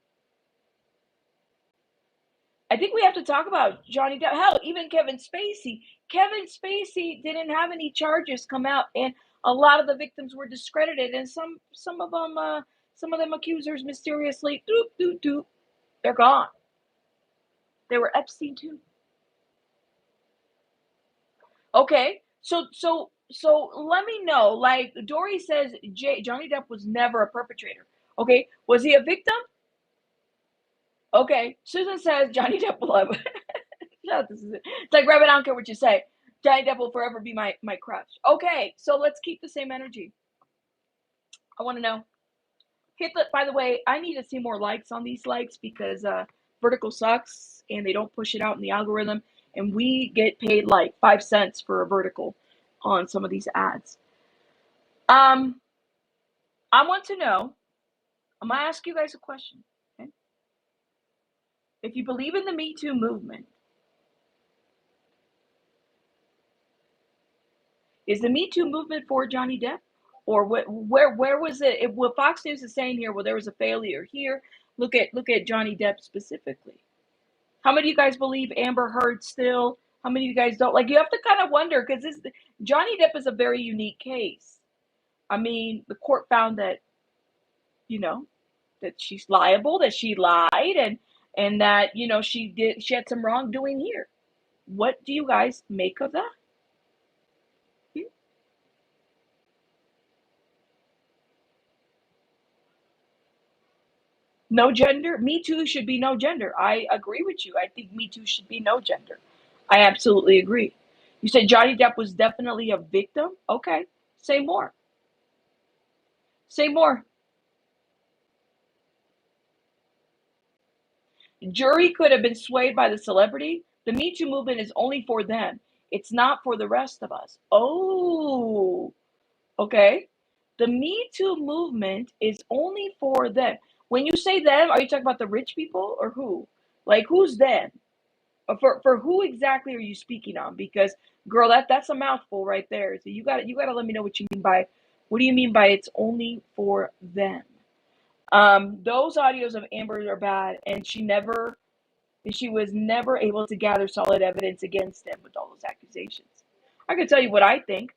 I think we have to talk about Johnny Depp. Hell, even Kevin Spacey. Kevin Spacey didn't have any charges come out, and a lot of the victims were discredited, and some of them accusers mysteriously doop doop doop, they're gone. They were Epstein too. Okay, so let me know. Like Dory says, Johnny Depp was never a perpetrator. Okay, was he a victim? Okay, Susan says Johnny Depp will ever. No, this is it. It's like Reverend, I don't care what you say. Johnny Depp will forever be my crush. Okay, so let's keep the same energy. I want to know. Hit the. By the way, I need to see more likes on these likes because vertical sucks and they don't push it out in the algorithm, and we get paid like 5 cents for a vertical on some of these ads. Um, I want to know. I'm gonna ask you guys a question. Okay? If you believe in the Me Too movement, is the Me Too movement for Johnny Depp? Or where was it? What Fox News is saying here, well, there was a failure here. Look at Johnny Depp specifically. How many of you guys believe Amber Heard still? How many of you guys don't? Like you have to kind of wonder because this Johnny Depp is a very unique case. I mean, the court found that you know that she's liable, that she lied, and that she had some wrongdoing here. What do you guys make of that? Hmm? No gender. Me Too should be no gender. I agree with you. I think Me Too should be no gender. I absolutely agree. You said Johnny Depp was definitely a victim. Okay, say more. Say more. Jury could have been swayed by the celebrity. The Me Too movement is only for them. It's not for the rest of us. Oh, Okay? The Me Too movement is only for them. When you say them, are you talking about the rich people or who? Like, who's them? For who exactly are you speaking on? Because girl, that's a mouthful right there. So you gotta let me know what you mean by, what do you mean by it's only for them? Those audios of Amber are bad, and she was never able to gather solid evidence against him with all those accusations. I can tell you what I think.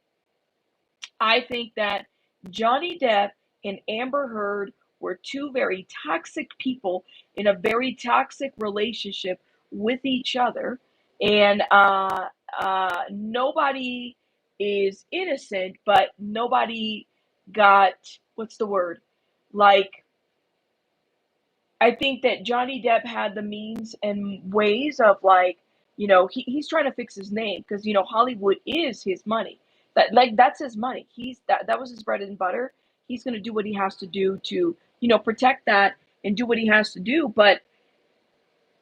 I think that Johnny Depp and Amber Heard were two very toxic people in a very toxic relationship with each other, and nobody is innocent, but nobody got, what's the word? Like, I think that Johnny Depp had the means and ways of, like, he's trying to fix his name because Hollywood is his money. That's his money. That was his bread and butter. He's gonna do what he has to do to protect that and do what he has to do. But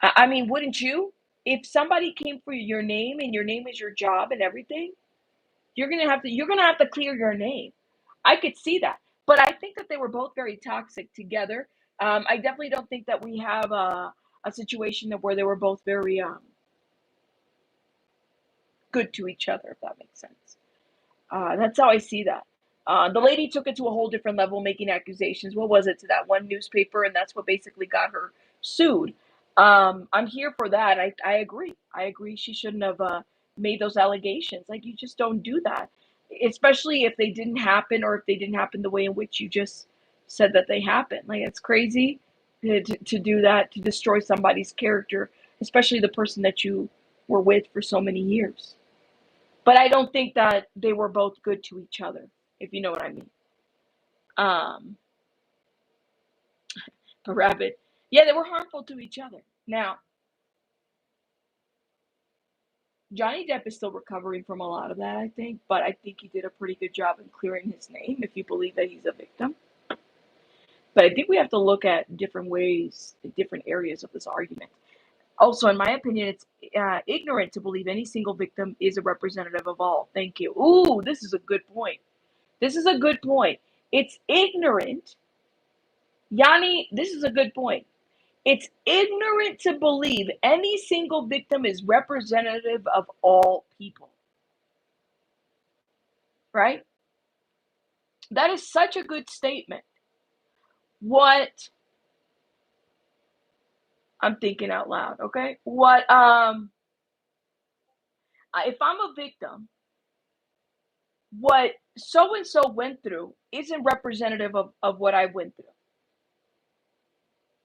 I mean, wouldn't you? If somebody came for your name and your name is your job and everything, you're gonna have to clear your name. I could see that, but I think that they were both very toxic together. I definitely don't think that we have a situation where they were both very good to each other, if that makes sense. That's how I see that. The lady took it to a whole different level, making accusations. What was it, to that one newspaper, and that's what basically got her sued. I'm here for that. I agree. I agree. She shouldn't have made those allegations. Like, you just don't do that, especially if they didn't happen, or if they didn't happen the way in which you just said that they happened. Like, it's crazy to do that, to destroy somebody's character, especially the person that you were with for so many years. But I don't think that they were both good to each other, if you know what I mean. Um, a rabbit. Yeah, they were harmful to each other. Now, Johnny Depp is still recovering from a lot of that, I think, but I think he did a pretty good job in clearing his name, if you believe that he's a victim. But I think we have to look at different ways, different areas of this argument. Also, in my opinion, it's ignorant to believe any single victim is a representative of all. Thank you. Ooh, this is a good point. This is a good point. It's ignorant. Yanni, this is a good point. It's ignorant to believe any single victim is representative of all people, right? That is such a good statement. What, I'm thinking out loud, okay? What if I'm a victim, what so and so went through isn't representative of what I went through.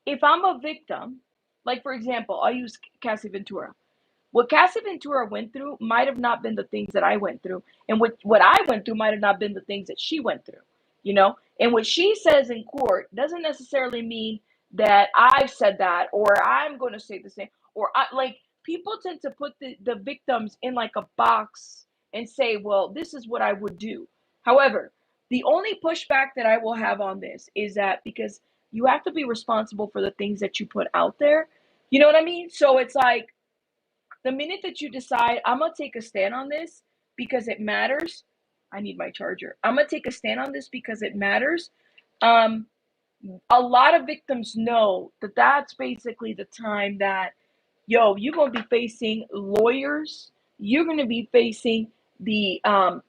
If I'm a victim, like, for example, I'll use Cassie Ventura. What Cassie Ventura went through might have not been the things that I went through, and what I went through might have not been the things that she went through, you know. And what she says in court doesn't necessarily mean that I said that, or I'm going to say the same, or like, people tend to put the victims in like a box and say, well, this is what I would do. However, the only pushback that I will have on this is that, because you have to be responsible for the things that you put out there. You know what I mean? So it's like, the minute that you decide, I'm gonna take a stand on this because it matters. I need my charger. I'm gonna take a stand on this because it matters. Um, a lot of victims know that that's basically the time that, yo, you're gonna be facing lawyers. You're gonna be facing the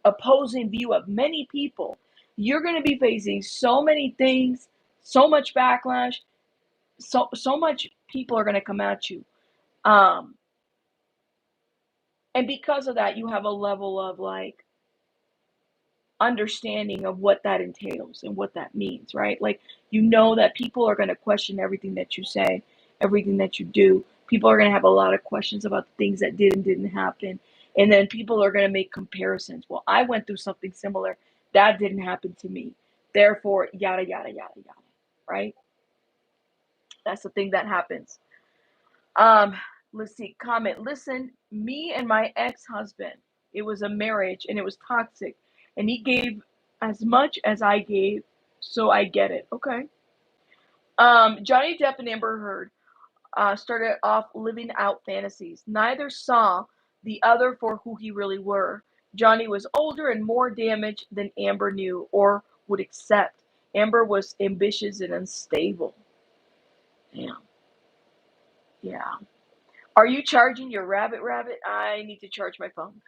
opposing view of many people. You're gonna be facing so many things, so much backlash, so much people are gonna come at you. Um, and because of that, you have a level of, like, understanding of what that entails and what that means, right? Like, that people are going to question everything that you say, everything that you do. People are going to have a lot of questions about the things that did and didn't happen. And then people are going to make comparisons. Well, I went through something similar. That didn't happen to me. Therefore, yada, yada, yada, yada, right? That's the thing that happens. Um, let's see, comment. Listen, me and my ex-husband, it was a marriage and it was toxic. And he gave as much as I gave, so I get it. Okay. Johnny Depp and Amber Heard started off living out fantasies. Neither saw the other for who he really were. Johnny was older and more damaged than Amber knew or would accept. Amber was ambitious and unstable. Yeah. Yeah. Are you charging your rabbit? I need to charge my phone.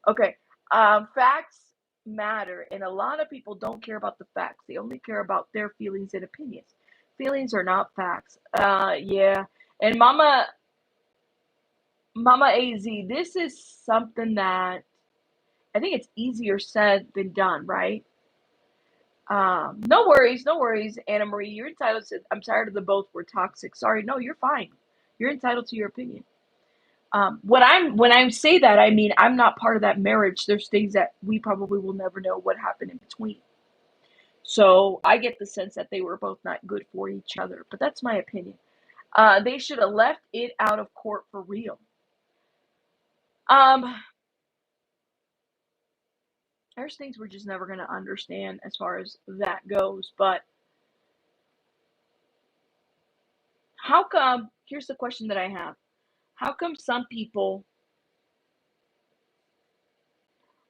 Okay. Facts matter, and a lot of people don't care about the facts. They only care about their feelings and opinions. Feelings are not facts. Yeah. And Mama AZ, this is something that I think it's easier said than done, right? No worries, no worries, Anna Marie. You're entitled to. I'm tired of the both were toxic. Sorry, no, you're fine. You're entitled to your opinion. When I say that, I mean I'm not part of that marriage. There's things that we probably will never know what happened in between. So I get the sense that they were both not good for each other. But that's my opinion. They should have left it out of court for real. There's things we're just never going to understand as far as that goes. But how come? Here's the question that I have. How come some people,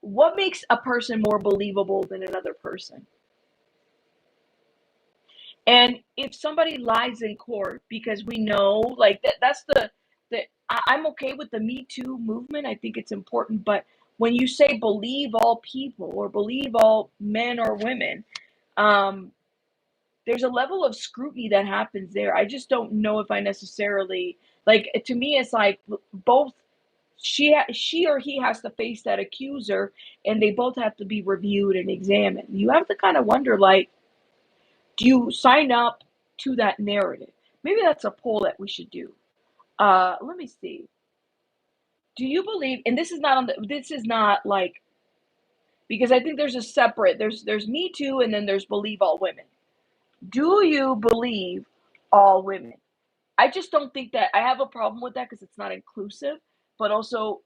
what makes a person more believable than another person? And if somebody lies in court, because we know, like that's I'm okay with the Me Too movement. I think it's important, but when you say believe all people or believe all men or women, um, there's a level of scrutiny that happens there. I just don't know if I necessarily like. To me, it's like both she or he has to face that accuser, and they both have to be reviewed and examined. You have to kind of wonder, like, do you sign up to that narrative? Maybe that's a poll that we should do. Let me see. Do you believe? And this is not on the. This is not like, because I think there's a separate. There's Me Too, and then there's believe all women. Do you believe all women? I just don't think that I have a problem with that because it's not inclusive. But also,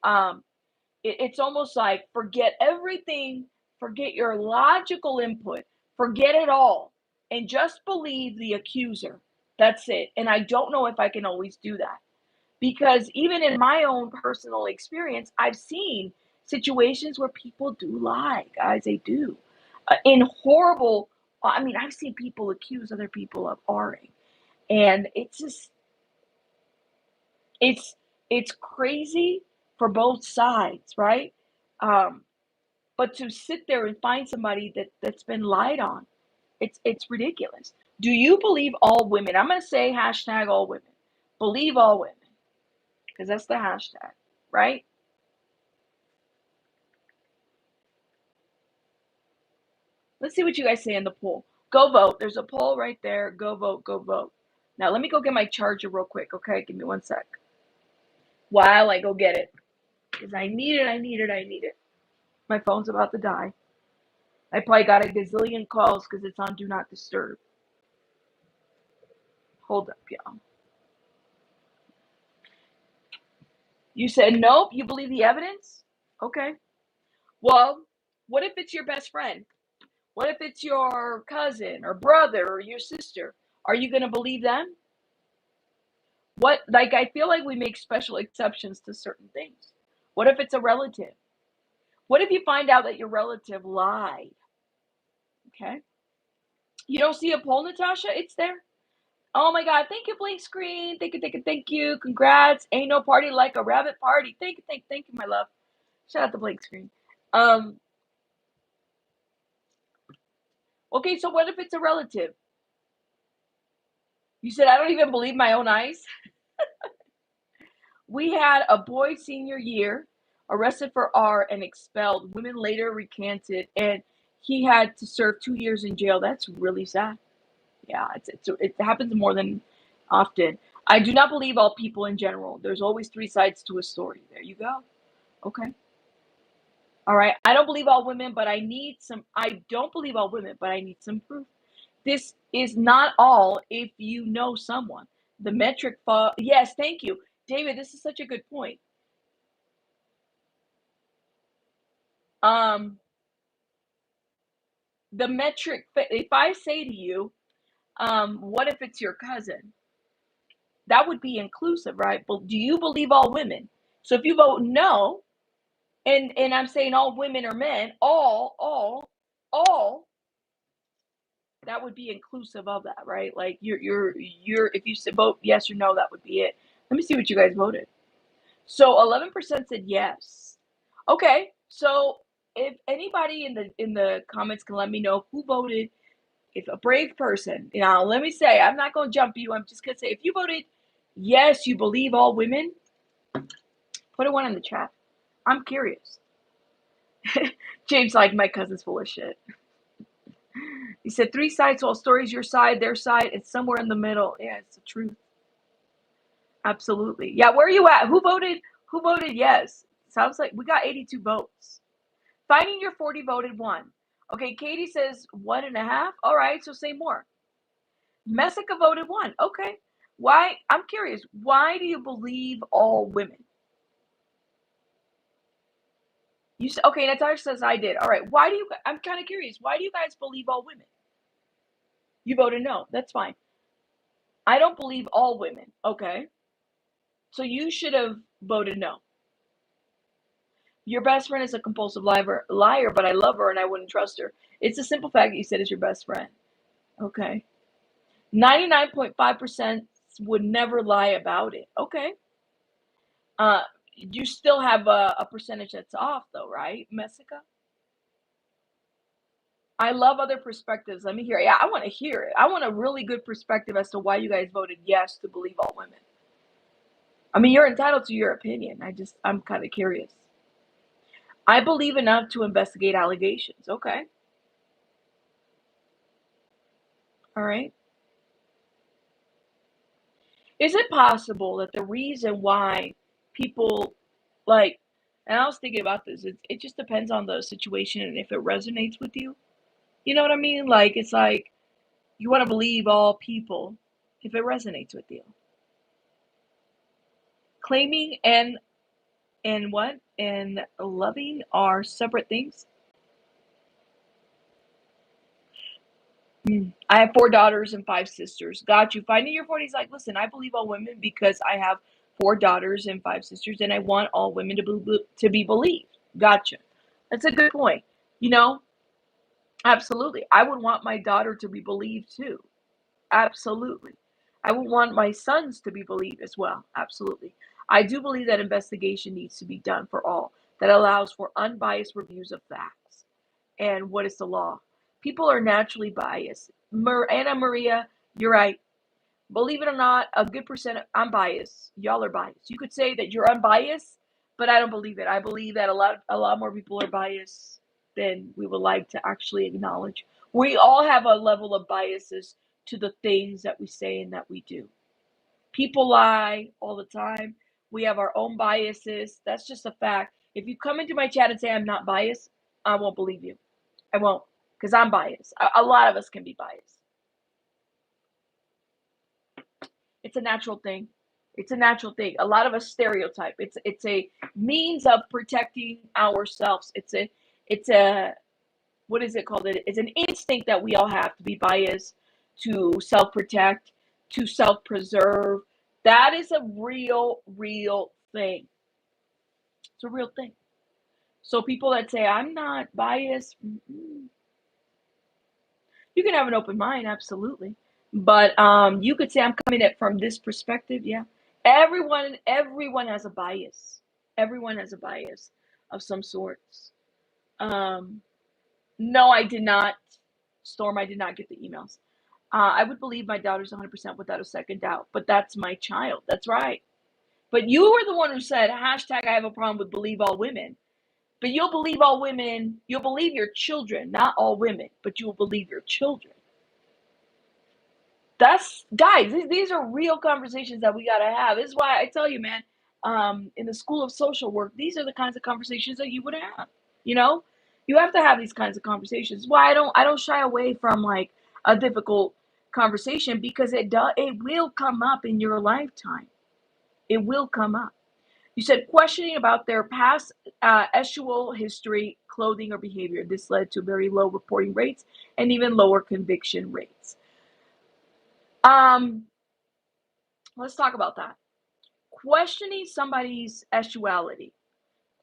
it's almost like forget everything, forget your logical input, forget it all, and just believe the accuser. That's it. And I don't know if I can always do that because even in my own personal experience, I've seen situations where people do lie, guys. They do. In horrible, I mean, I've seen people accuse other people of R-ing, and it's just, it's it's crazy for both sides, right? Um, but to sit there and find somebody that's been lied on, it's ridiculous. Do you believe all women? I'm gonna say hashtag all women. Believe all women, because that's the hashtag, right? Let's see what you guys say in the poll. Go vote. There's a poll right there. Go vote. Go vote. Now let me go get my charger real quick. Okay, give me one sec. While I go get it, because I need it. I need it. I need it. My phone's about to die. I probably got a gazillion calls because it's on Do Not Disturb. Hold up, y'all. You said nope. You believe the evidence? Okay. Well, what if it's your best friend? What if it's your cousin or brother or your sister? Are you going to believe them? What, like, I feel like we make special exceptions to certain things. What if it's a relative? What if you find out that your relative lied? Okay. You don't see a poll, Natasha? It's there. Oh my God. Thank you, Blink Screen. Thank you, thank you, thank you. Congrats. Ain't no party like a rabbit party. Thank you, thank you, my love. Shout out to Blink Screen. Okay, so what if it's a relative? You said, I don't even believe my own eyes. We had a boy senior year arrested for R and expelled. Women later recanted, and he had to serve 2 years in jail. That's really sad. Yeah, it happens more than often. I do not believe all people in general. There's always three sides to a story. There you go. Okay. All right. I don't believe all women, but I need some. I don't believe all women, but I need some proof. This is not all if you know someone. The metric fall. Yes, thank you. David, this is such a good point. Um, the metric, if I say to you, what if it's your cousin? That would be inclusive, right? But do you believe all women? So if you vote no, And I'm saying all women or men, all, that would be inclusive of that, right? Like you're if you vote yes or no, that would be it. Let me see what you guys voted. So 11% said yes. Okay, so if anybody in the comments can let me know who voted, if a brave person, let me say, I'm not going to jump you. I'm just going to say, if you voted yes, you believe all women, put a one in the chat. I'm curious. James, like, my cousin's full of shit. He said 3 sides, all stories, your side, their side, it's somewhere in the middle. Yeah, it's the truth. Absolutely. Yeah, where are you at? Who voted yes? Sounds like we got 82 votes. Finding your 40 voted 1. Okay, Katie says 1.5. All right, so say more. Messica voted 1. Okay. Why? I'm curious. Why do you believe all women? You said, okay, Natasha says I did. All right. Why do you? I'm kind of curious. Why do you guys believe all women? You voted no. That's fine. I don't believe all women. Okay. So you should have voted no. Your best friend is a compulsive liar, but I love her and I wouldn't trust her. It's a simple fact that you said it's your best friend. Okay. 99.5% would never lie about it. Okay. You still have a percentage that's off though, right, Messica? I love other perspectives. Let me hear it. Yeah, I want to hear it. I want a really good perspective as to why you guys voted yes to believe all women. I mean, you're entitled to your opinion. I'm kind of curious. I believe enough to investigate allegations. Okay. All right. Is it possible that the reason why people like, and I was thinking about this, it just depends on the situation and if it resonates with you. You know what I mean? Like, it's like you want to believe all people if it resonates with you. Claiming and what? And loving are separate things. I have 4 daughters and 5 sisters. Got you. Finding your 40s like, listen, I believe all women because I have 4 daughters and 5 sisters, and I want all women to be believed. Gotcha. That's a good point. You know, absolutely. I would want my daughter to be believed too. Absolutely. I would want my sons to be believed as well. Absolutely. I do believe that investigation needs to be done for all that allows for unbiased reviews of facts. And what is the law? People are naturally biased. Anna Maria, you're right. Believe it or not, a good percent, I'm biased. Y'all are biased. You could say that you're unbiased, but I don't believe it. I believe that a lot more people are biased than we would like to actually acknowledge. We all have a level of biases to the things that we say and that we do. People lie all the time. We have our own biases. That's just a fact. If you come into my chat and say I'm not biased, I won't believe you. I won't, because I'm biased. A lot of us can be biased. It's a natural thing. It's a natural thing. A lot of us stereotype. It's a means of protecting ourselves. It's a what is it called? It's an instinct that we all have to be biased, to self-protect, to self-preserve. That is a real thing. It's a real thing. So people that say I'm not biased, you can have an open mind, absolutely. But you could say I'm coming at from this perspective. Yeah, everyone has a bias. Everyone has a bias of some sorts. No, I did not. Storm, I did not get the emails. I would believe my daughter's 100% without a second doubt, but that's my child. That's right. But you were the one who said hashtag I have a problem with believe all women. But you'll believe all women. You'll believe your children, not all women, but you will believe your children. That's guys, these are real conversations that we gotta have. This is why I tell you, man, in the school of social work, these are the kinds of conversations that you would have. You know, you have to have these kinds of conversations. Why I don't shy away from like a difficult conversation, because it will come up in your lifetime. It will come up. You said questioning about their past sexual history, clothing, or behavior. This led to very low reporting rates and even lower conviction rates. Um, let's talk about that. Questioning somebody's sexuality,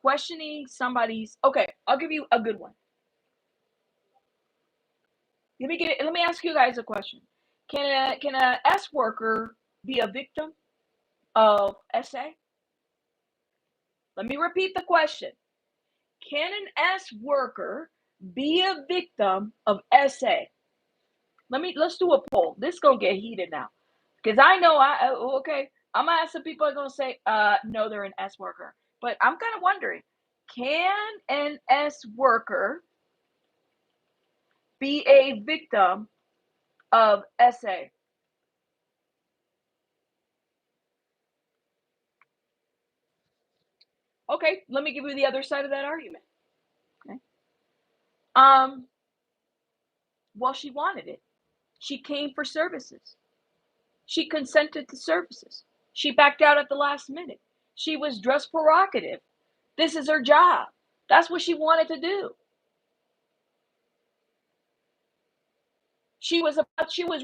questioning somebody's, okay, I'll give you a good one. Let me ask you guys a question. Can a S worker be a victim of SA? Let me repeat the question. Can an S worker be a victim of SA? Let's do a poll. This is gonna get heated now. Because I know okay, I'm gonna ask some people are gonna say, no, they're an S worker. But I'm kind of wondering, can an S worker be a victim of SA? Okay, let me give you the other side of that argument. Okay. Well, she wanted it. She came for services. She consented to services. She backed out at the last minute. She was dressed provocative. This is her job. That's what she wanted to do. She was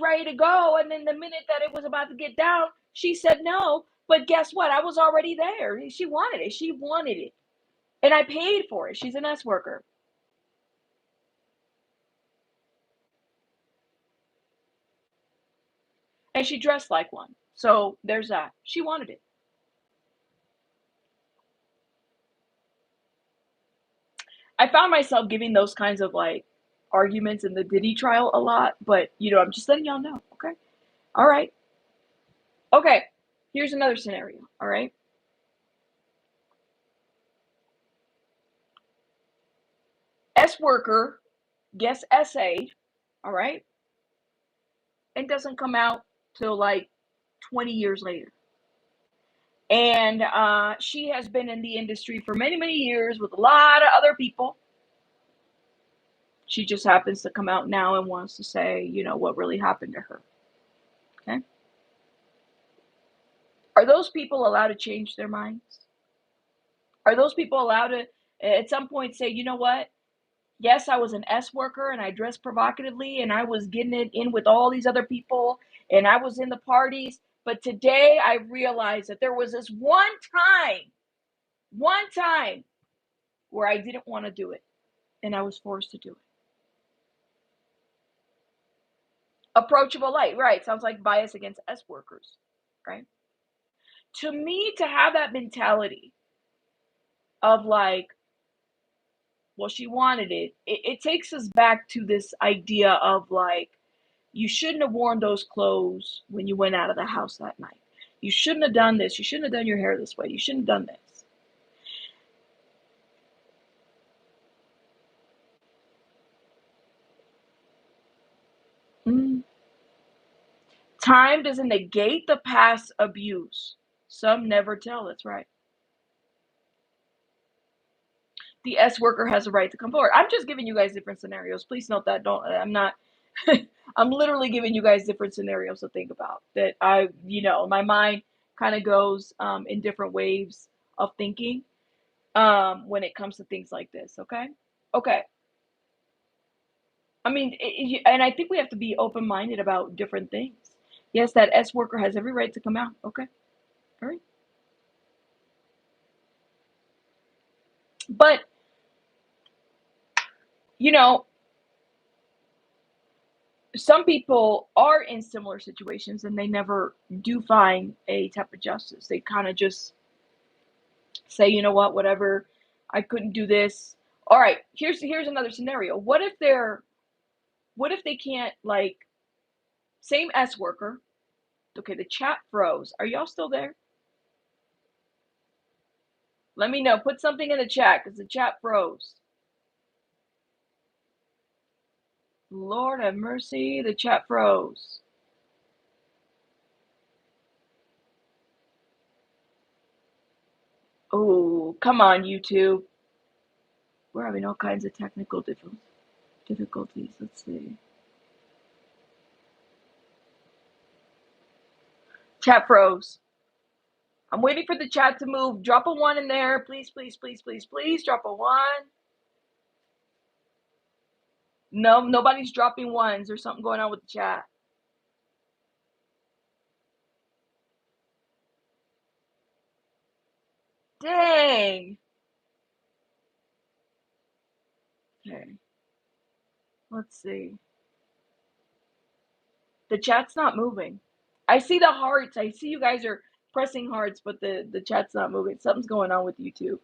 ready to go, and then the minute that it was about to get down, she said no. But guess what? I was already there. She wanted it. She wanted it. And I paid for it. She's an S worker. And she dressed like one. So there's that. She wanted it. I found myself giving those kinds of like arguments in the Diddy trial a lot, but I'm just letting y'all know. Okay. All right. Okay. Here's another scenario. All right. S worker gets SA'd. All right. And doesn't come out till like 20 years later. And she has been in the industry for many, many years with a lot of other people. She just happens to come out now and wants to say, what really happened to her. Okay. Are those people allowed to change their minds? Are those people allowed to, at some point, say, you know what? Yes, I was an S worker and I dressed provocatively and I was getting it in with all these other people and I was in the parties. But today I realized that there was this one time where I didn't want to do it and I was forced to do it. Approachable light, right? Sounds like bias against S workers, right? To me, to have that mentality of like, well, she wanted it takes us back to this idea of like, you shouldn't have worn those clothes when you went out of the house that night. You shouldn't have done this. You shouldn't have done your hair this way. You shouldn't have done this. Mm. Time doesn't negate the past abuse. Some never tell. That's right. The S worker has a right to come forward. I'm just giving you guys different scenarios. Please note that. I'm not, I'm literally giving you guys different scenarios to think about that my mind kind of goes in different waves of thinking when it comes to things like this. Okay. Okay. I mean, and I think we have to be open-minded about different things. Yes, that S worker has every right to come out. Okay. All right. But, you know, some people are in similar situations and they never do find a type of justice. They kind of just say, you know what, whatever, I couldn't do this. All right, here's another scenario. What if they can't, like, same S worker. Okay, the chat froze. Are y'all still there? Let me know. Put something in the chat because the chat froze. Lord have mercy, the chat froze. Oh, come on, YouTube. We're having all kinds of technical difficulties. Let's see. Chat froze. I'm waiting for the chat to move. Drop a 1 in there. Please, please, please, please, please. Drop a 1. No, nobody's dropping 1s. There's something going on with the chat. Dang. Okay. Let's see. The chat's not moving. I see the hearts. I see you guys are pressing hearts, but the chat's not moving. Something's going on with YouTube.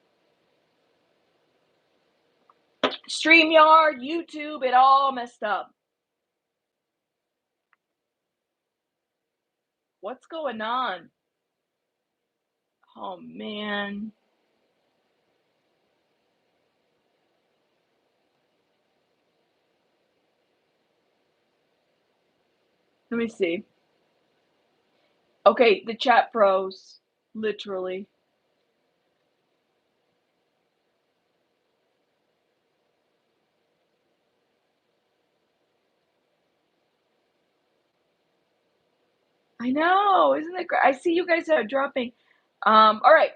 StreamYard, YouTube, it all messed up. What's going on? Oh, man. Let me see. Okay, the chat froze. Literally. I know. Isn't it great? I see you guys are dropping. All right.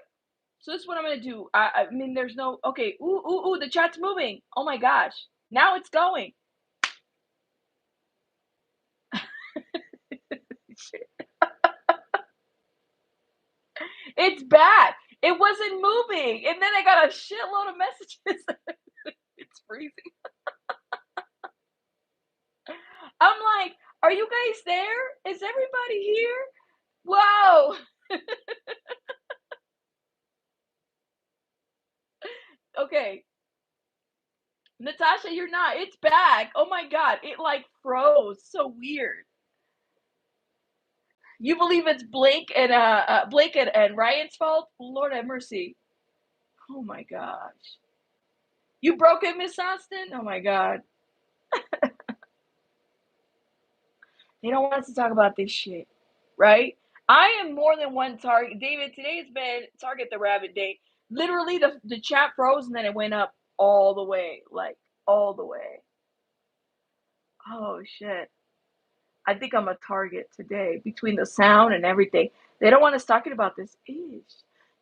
So this is what I'm going to do. I mean, there's no... Okay. Ooh, the chat's moving. Oh, my gosh. Now it's going. Shit. It's bad. It wasn't moving. And then I got a shitload of messages. It's freezing. I'm like, are you guys there? Is everybody here? Whoa. Okay. Natasha, you're not. It's back. Oh my God. It like froze. So weird. You believe it's Blake and Ryan's fault? Lord have mercy. Oh my gosh. You broke it, Miss Austin? Oh my God. They don't want us to talk about this shit, right? I am more than one target. David, today's been Target the Rabbit Day. Literally, the chat froze and then it went up all the way, like all the way. Oh shit. I think I'm a target today between the sound and everything. They don't want us talking about this. Eesh.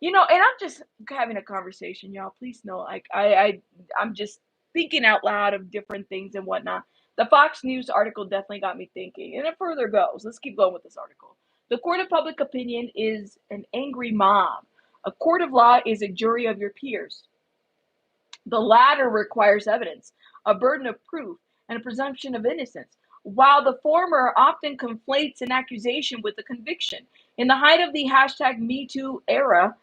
And I'm just having a conversation, y'all. Please know, like I'm just thinking out loud of different things and whatnot. The Fox News article definitely got me thinking, and it further goes. Let's keep going with this article. The court of public opinion is an angry mob. A court of law is a jury of your peers. The latter requires evidence, a burden of proof, and a presumption of innocence, while the former often conflates an accusation with a conviction. In the height of the hashtag MeToo era,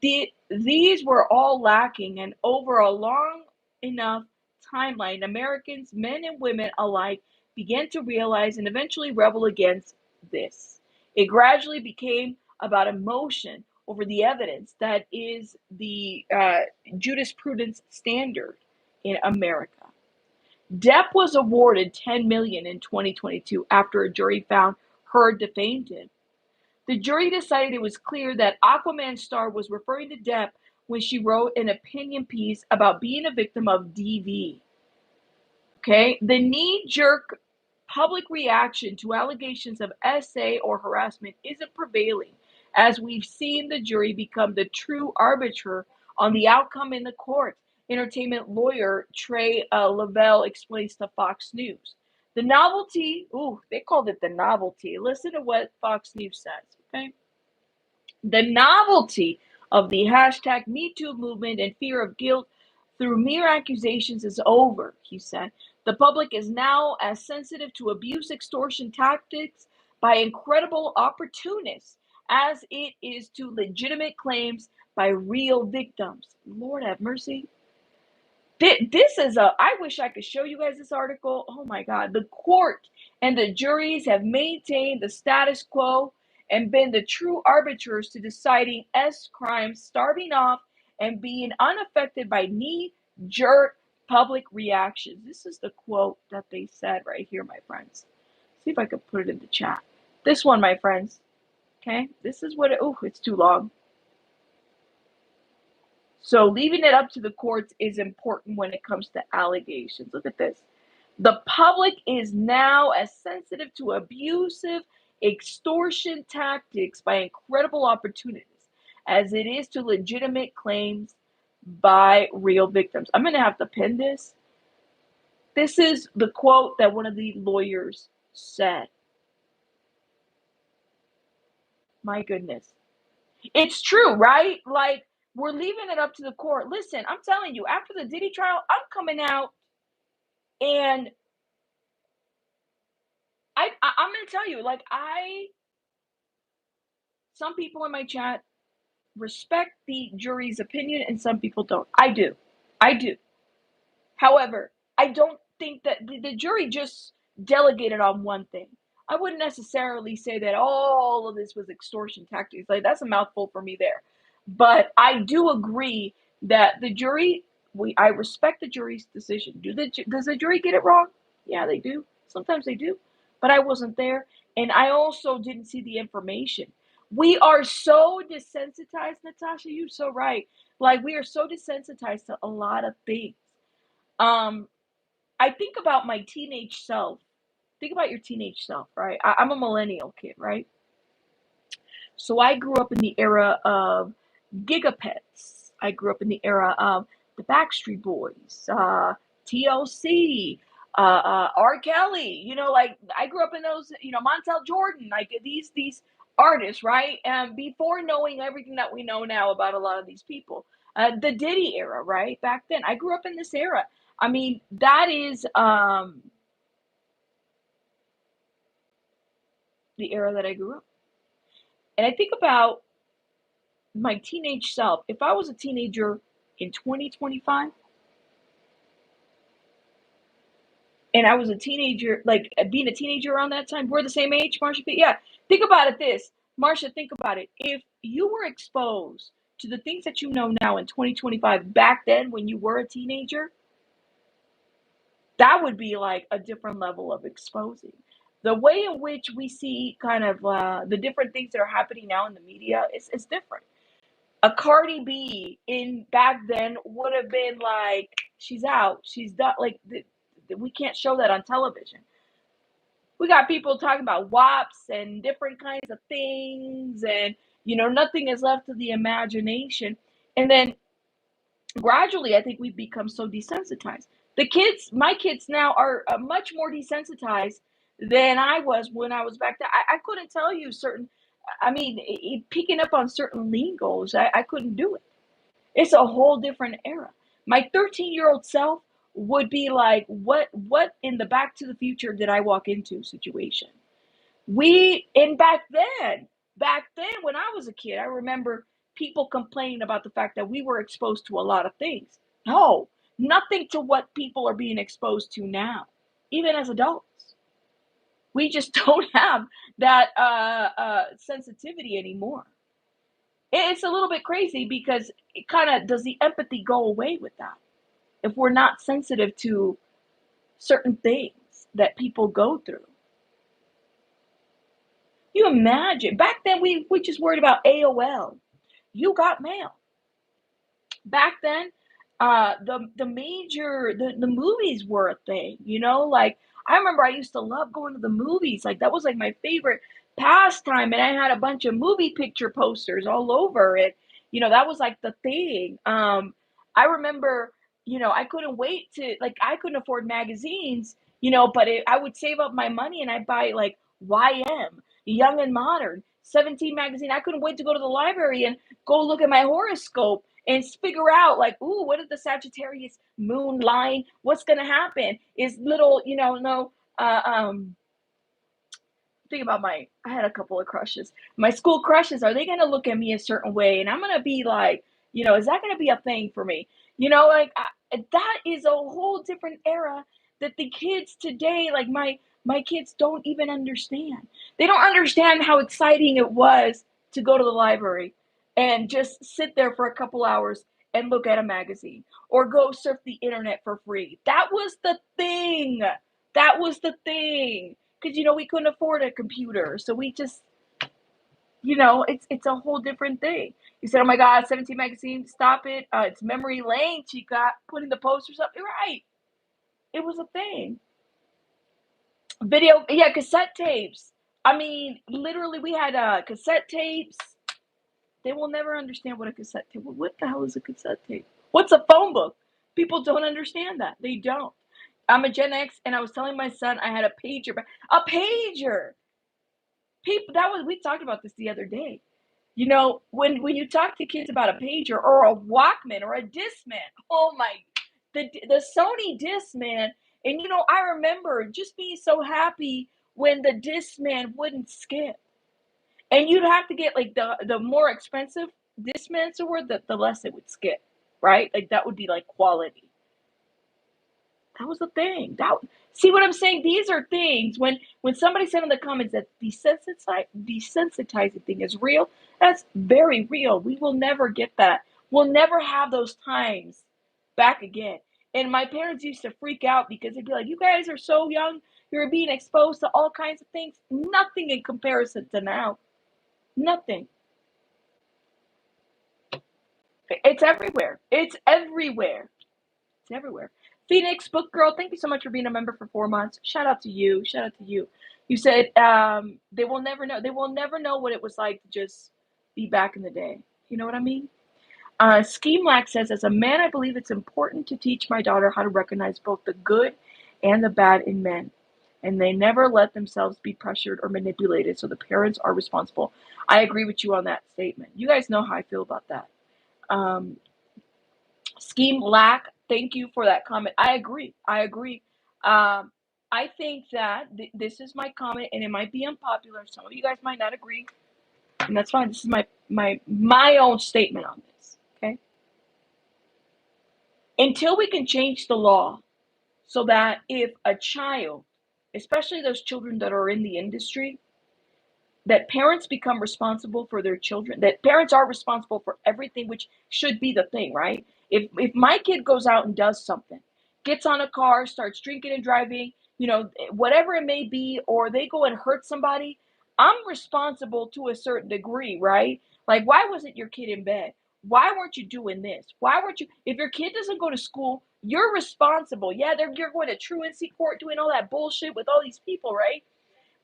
these were all lacking, and over a long enough timeline, Americans, men and women alike, began to realize and eventually rebel against this. It gradually became about emotion over the evidence that is the jurisprudence standard in America. Depp was awarded $10 million in 2022 after a jury found Heard defamed him. The jury decided it was clear that Aquaman star was referring to Depp when she wrote an opinion piece about being a victim of DV. Okay, the knee-jerk public reaction to allegations of SA or harassment isn't prevailing, as we've seen the jury become the true arbiter on the outcome in the court. Entertainment lawyer Trey Lavelle explains to Fox News. The novelty, they called it the novelty. Listen to what Fox News says, okay? The novelty of the hashtag MeToo movement and fear of guilt through mere accusations is over, he said. The public is now as sensitive to abuse extortion tactics by incredible opportunists as it is to legitimate claims by real victims. Lord have mercy. This is I wish I could show you guys this article. Oh my God. The court and the juries have maintained the status quo and been the true arbiters to deciding S crimes, starving off and being unaffected by knee-jerk public reactions. This is the quote that they said right here, my friends. See if I could put it in the chat. This one, my friends. Okay, this is what it's too long. So leaving it up to the courts is important when it comes to allegations. Look at this. The public is now as sensitive to abusive extortion tactics by incredible opportunities as it is to legitimate claims by real victims. I'm going to have to pin this. This is the quote that one of the lawyers said. My goodness. It's true, right? Like, we're leaving it up to the court. Listen, I'm telling you, after the Diddy trial, I'm coming out And I'm going to tell you, like, some people in my chat respect the jury's opinion and some people don't. I do. I do. However, I don't think that the jury just delegated on one thing. I wouldn't necessarily say that all of this was extortion tactics. Like, that's a mouthful for me there. But I do agree that the jury, I respect the jury's decision. Does the jury get it wrong? Yeah, they do. Sometimes they do. But I wasn't there. And I also didn't see the information. We are so desensitized, Natasha. You're so right. Like, we are so desensitized to a lot of things. I think about my teenage self. Think about your teenage self, right? I'm a millennial kid, right? So I grew up in the era of gigapets. I grew up in the era of the Backstreet Boys, TLC, R. Kelly. You know, like, I grew up in those. You know, Montel Jordan, like these artists, right? And before knowing everything that we know now about a lot of these people, the Diddy era, right? Back then, I grew up in this era. I mean, that is the era that I grew up. And I think about my teenage self. If I was a teenager in 2025 and I was a teenager, like being a teenager around that time, we're the same age, Marsha. Yeah. Think about it this. Marsha, think about it. If you were exposed to the things that you know now in 2025 back then when you were a teenager, that would be like a different level of exposing. The way in which we see kind of the different things that are happening now in the media is different. A Cardi B in back then would have been like, she's out, she's done. Like, we can't show that on television. We got people talking about WAPs and different kinds of things, and nothing is left to the imagination. And then gradually, I think we've become so desensitized. My kids now are much more desensitized than I was when I was back then. I couldn't tell you certain, I mean, picking up on certain lingos, I couldn't do it. It's a whole different era. My 13-year-old self would be like, what in the Back to the Future did I walk into situation? Back then when I was a kid, I remember people complaining about the fact that we were exposed to a lot of things. No, nothing to what people are being exposed to now, even as adults. We just don't have that sensitivity anymore. It's a little bit crazy because it kind of does the empathy go away with that if we're not sensitive to certain things that people go through. You imagine back then we just worried about AOL. You got mail. Back then, the movies were a thing. Like, I remember I used to love going to the movies. Like, that was like my favorite pastime, and I had a bunch of movie picture posters all over it. That was like the thing. I remember, I couldn't wait to, like, I couldn't afford magazines, but I would save up my money and I'd buy like YM, Young and Modern, 17 magazine. I couldn't wait to go to the library and go look at my horoscope and figure out, like, ooh, what is the Sagittarius moon line? What's gonna happen? Is little, no, think about I had a couple of crushes. My school crushes, are they gonna look at me a certain way? And I'm gonna be like, is that gonna be a thing for me? Like, that is a whole different era that the kids today, like my kids don't even understand. They don't understand how exciting it was to go to the library and just sit there for a couple hours and look at a magazine or go surf the internet for free. That was the thing. That was the thing. Because, we couldn't afford a computer. So we just, it's a whole different thing. You said, oh my God, 17 magazine, stop it. It's memory lane, chica, putting the posters up. You're right. It was a thing. Video, yeah, cassette tapes. I mean, literally, we had cassette tapes. They will never understand what a cassette tape. What the hell is a cassette tape? What's a phone book? People don't understand that. They don't. I'm a Gen X, and I was telling my son I had a pager. A pager. People, we talked about this the other day. When you talk to kids about a pager or a Walkman or a Discman, oh my, the Sony Discman And I remember just being so happy when the Discman wouldn't skip. And you'd have to get like the more expensive Discmans were, the less it would skip, right? Like that would be like quality. That was the thing. See what I'm saying? These are things when somebody said in the comments that desensitizing thing is real, that's very real. We will never get that. We'll never have those times back again. And my parents used to freak out because they'd be like, "You guys are so young. You're being exposed to all kinds of things." Nothing in comparison to now. Nothing. It's everywhere. It's everywhere. It's everywhere. Phoenix Book Girl, thank you so much for being a member for 4 months. Shout out to you. Shout out to you. You said they will never know. They will never know what it was like to just be back in the day. You know what I mean? Scheme Lack says, as a man, I believe it's important to teach my daughter how to recognize both the good and the bad in men. And they never let themselves be pressured or manipulated, so the parents are responsible. I agree with you on that statement. You guys know how I feel about that. Scheme Lack, thank you for that comment. I agree. I think that this is my comment, and it might be unpopular. Some of you guys might not agree, and that's fine. This is my own statement on this. Okay. Until we can change the law so that if a child, especially those children that are in the industry, that parents become responsible for their children, that parents are responsible for everything, which should be the thing, right? If my kid goes out and does something, gets on a car, starts drinking and driving, whatever it may be, or they go and hurt somebody, I'm responsible to a certain degree, right? Like, why wasn't your kid in bed? Why weren't you doing this? Why weren't you? If your kid doesn't go to school, you're responsible. Yeah, you're going to truancy court, doing all that bullshit with all these people, right?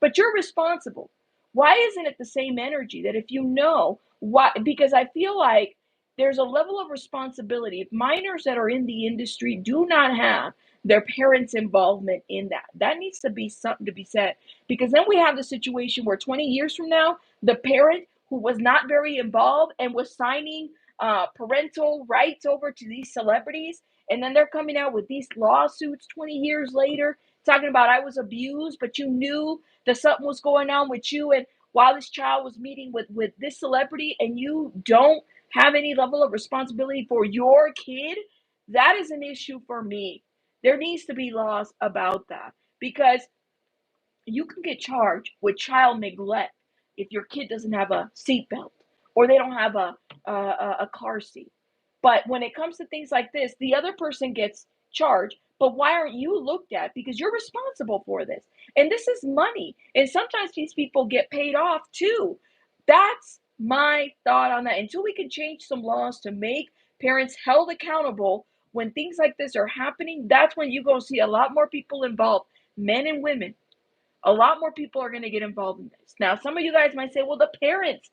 But you're responsible. Why isn't it the same energy that if you know why? Because I feel like there's a level of responsibility. If minors that are in the industry do not have their parents' involvement in that needs to be something to be said. Because then we have the situation where 20 years from now, the parent who was not very involved and was signing parental rights over to these celebrities, and then they're coming out with these lawsuits 20 years later talking about I was abused, but you knew that something was going on with you, and while this child was meeting with this celebrity, and you don't have any level of responsibility for your kid, that is an issue for me. There needs to be laws about that, because you can get charged with child neglect if your kid doesn't have a seatbelt or they don't have a car seat. But when it comes to things like this, the other person gets charged. But why aren't you looked at? Because you're responsible for this. And this is money. And sometimes these people get paid off too. That's my thought on that. Until we can change some laws to make parents held accountable when things like this are happening, that's when you go see a lot more people involved, men and women. A lot more people are going to get involved in this. Now, some of you guys might say, well, the parents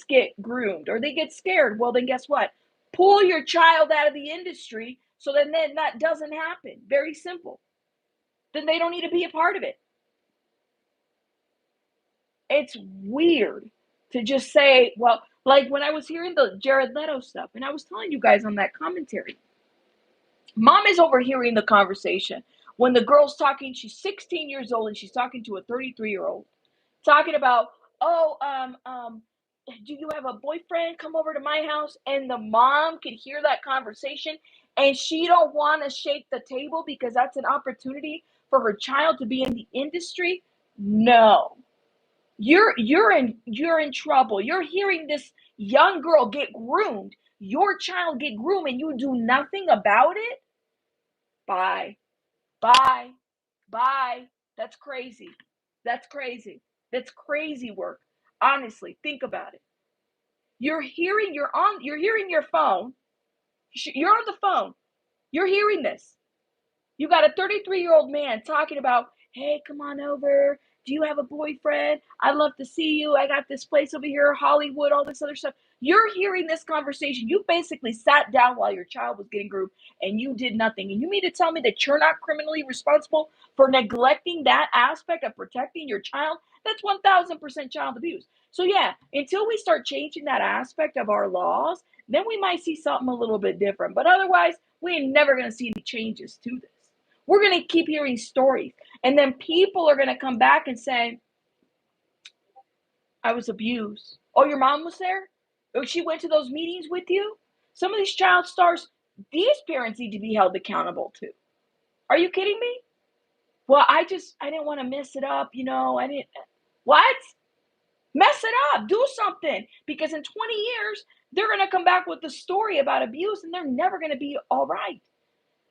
get groomed or they get scared. Well, then guess what? Pull your child out of the industry so then that doesn't happen. Very simple. Then they don't need to be a part of it. It's weird to just say, well, like when I was hearing the Jared Leto stuff, and I was telling you guys on that commentary, mom is overhearing the conversation. When the girl's talking, she's 16 years old and she's talking to a 33-year-old, talking about, oh, do you have a boyfriend? Come over to my house. And the mom could hear that conversation, and she don't want to shake the table because that's an opportunity for her child to be in the industry. No, you're in trouble. You're hearing this young girl get groomed, your child get groomed, and you do nothing about it. Bye. Bye. Bye. That's crazy. That's crazy. That's crazy work. Honestly, think about it. You're hearing your phone. You're on the phone. You're hearing this. You got a 33-year-old man talking about, hey, come on over. Do you have a boyfriend? I'd love to see you. I got this place over here, Hollywood, all this other stuff. You're hearing this conversation. You basically sat down while your child was getting groomed and you did nothing. And you mean to tell me that you're not criminally responsible for neglecting that aspect of protecting your child? That's 1000% child abuse. So yeah, until we start changing that aspect of our laws, then we might see something a little bit different. But otherwise, we ain't never going to see any changes to this. We're going to keep hearing stories. And then people are going to come back and say, I was abused. Oh, your mom was there? Oh, she went to those meetings with you? Some of these child stars, these parents need to be held accountable too. Are you kidding me? Well, I didn't want to mess it up, I didn't. What? Mess it up. Do something. Because in 20 years, they're going to come back with a story about abuse, and they're never going to be all right.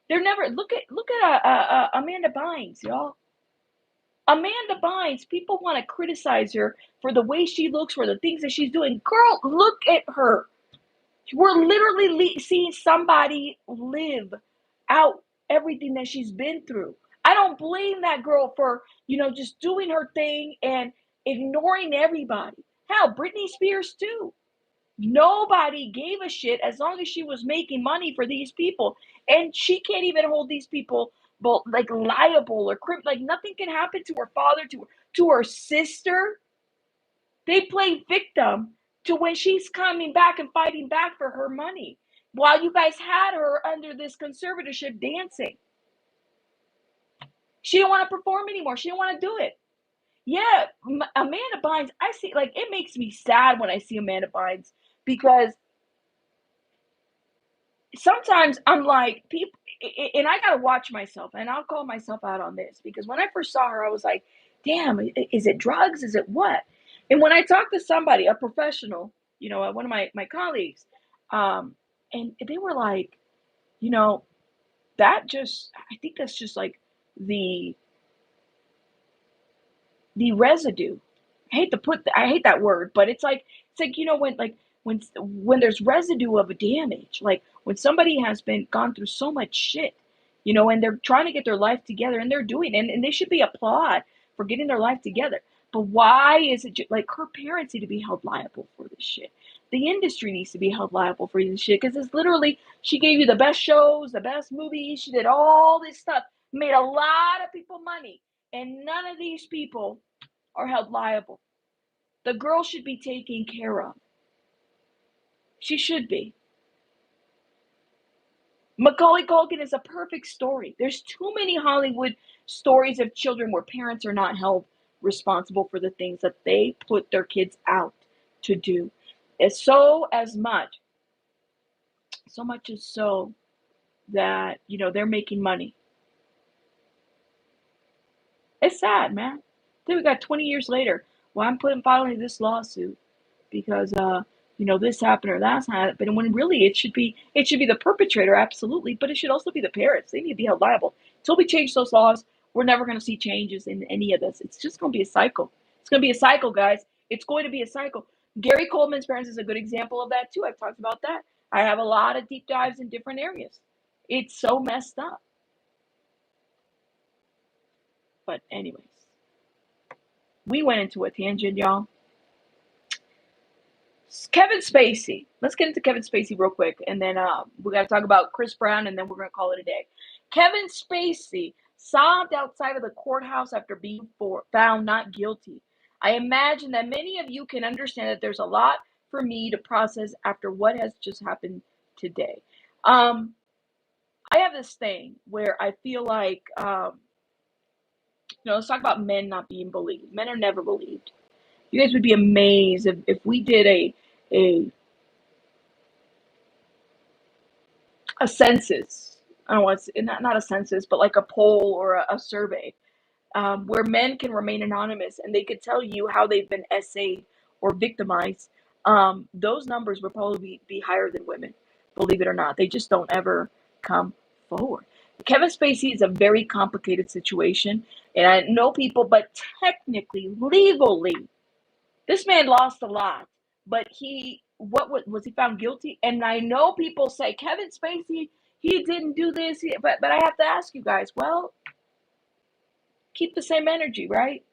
They're never. Look at Amanda Bynes, y'all. Amanda Bynes, people want to criticize her for the way she looks, for the things that she's doing. Girl, look at her. We're literally seeing somebody live out everything that she's been through. I don't blame that girl for, just doing her thing and ignoring everybody. Hell, Britney Spears too. Nobody gave a shit as long as she was making money for these people. And she can't even hold these people like liable or like nothing can happen to her father, to her sister. They play victim to when she's coming back and fighting back for her money while you guys had her under this conservatorship dancing. She didn't want to perform anymore. She didn't want to do it. Yeah, Amanda Bynes, I see, like, it makes me sad when I see Amanda Bynes, because sometimes I'm like, people, and I got to watch myself, and I'll call myself out on this, because when I first saw her, I was like, damn, is it drugs? Is it what? And when I talk to somebody, a professional, one of my colleagues, and they were like, I think that's just like the residue. I hate that word, but it's like, when there's residue of a damage, like when somebody has gone through so much shit, and they're trying to get their life together, and they're doing it, and they should be applauded for getting their life together. But why is it like her parents need to be held liable for this shit? The industry needs to be held liable for this shit, because it's literally, she gave you the best shows, the best movies, she did all this stuff, made a lot of people money, and none of these people are held liable. The girl should be taken care of. She should be. Macaulay Culkin is a perfect story. There's too many Hollywood stories of children where parents are not held responsible for the things that they put their kids out to do. It's so much is so that, they're making money. It's sad, man. Then we got 20 years later. Well, I'm filing this lawsuit because this happened or that's happened. And when really it should be the perpetrator, absolutely, but it should also be the parents. They need to be held liable. Until we change those laws, we're never going to see changes in any of this. It's just going to be a cycle. It's going to be a cycle, guys. It's going to be a cycle. Gary Coleman's parents is a good example of that too. I've talked about that. I have a lot of deep dives in different areas. It's so messed up. But anyways, we went into a tangent, y'all. Kevin Spacey. Let's get into Kevin Spacey real quick, and then we got to talk about Chris Brown, and then we're going to call it a day. Kevin Spacey sobbed outside of the courthouse after being found not guilty. I imagine that many of you can understand that there's a lot for me to process after what has just happened today. I have this thing where I feel like, let's talk about men not being believed. Men are never believed. You guys would be amazed if we did a census. I don't want to, not a census, but like a poll or a survey, where men can remain anonymous and they could tell you how they've been essayed or victimized. Those numbers would probably be higher than women, believe it or not. They just don't ever come forward. Kevin Spacey is a very complicated situation, and I know people, but technically, legally, this man lost a lot, but what was he found guilty? And I know people say Kevin Spacey, he didn't do this, but I have to ask you guys, well, keep the same energy, right?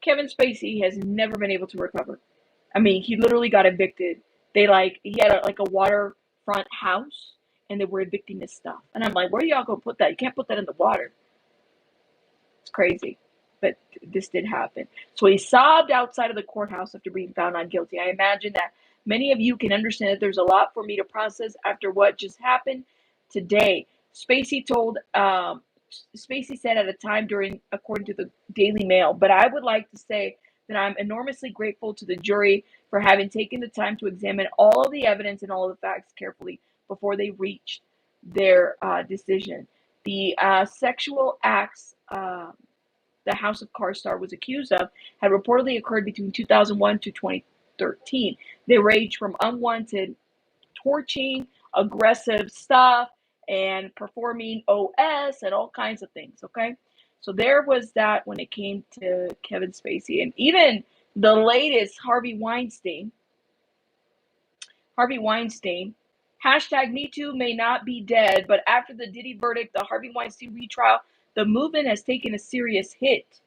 Kevin Spacey has never been able to recover. I mean, he literally got evicted. He had a waterfront house, and they were evicting his stuff. And I'm like, where do y'all go put that? You can't put that in the water. It's crazy. But this did happen. So he sobbed outside of the courthouse after being found not guilty. I imagine that Many of you can understand that there's a lot for me to process after what just happened today. Spacey said at a time during, according to the Daily Mail, but I would like to say that I'm enormously grateful to the jury for having taken the time to examine all of the evidence and all of the facts carefully before they reached their decision. The sexual acts the House of Cards star was accused of had reportedly occurred between 2001 to 2013. They ranged from unwanted torching, aggressive stuff, and performing OS and all kinds of things, okay? So there was that when it came to Kevin Spacey. And even the latest Harvey Weinstein, hashtag MeToo may not be dead, but after the Diddy verdict, the Harvey Weinstein retrial, the movement has taken a serious hit.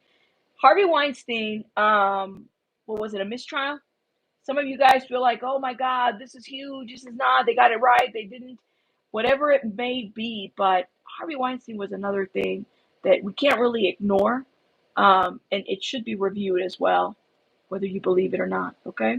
Harvey Weinstein, what was it, a mistrial? Some of you guys feel like, oh my God, this is huge. This is not, they got it right. They didn't, whatever it may be. But Harvey Weinstein was another thing that we can't really ignore. And it should be reviewed as well, whether you believe it or not, okay?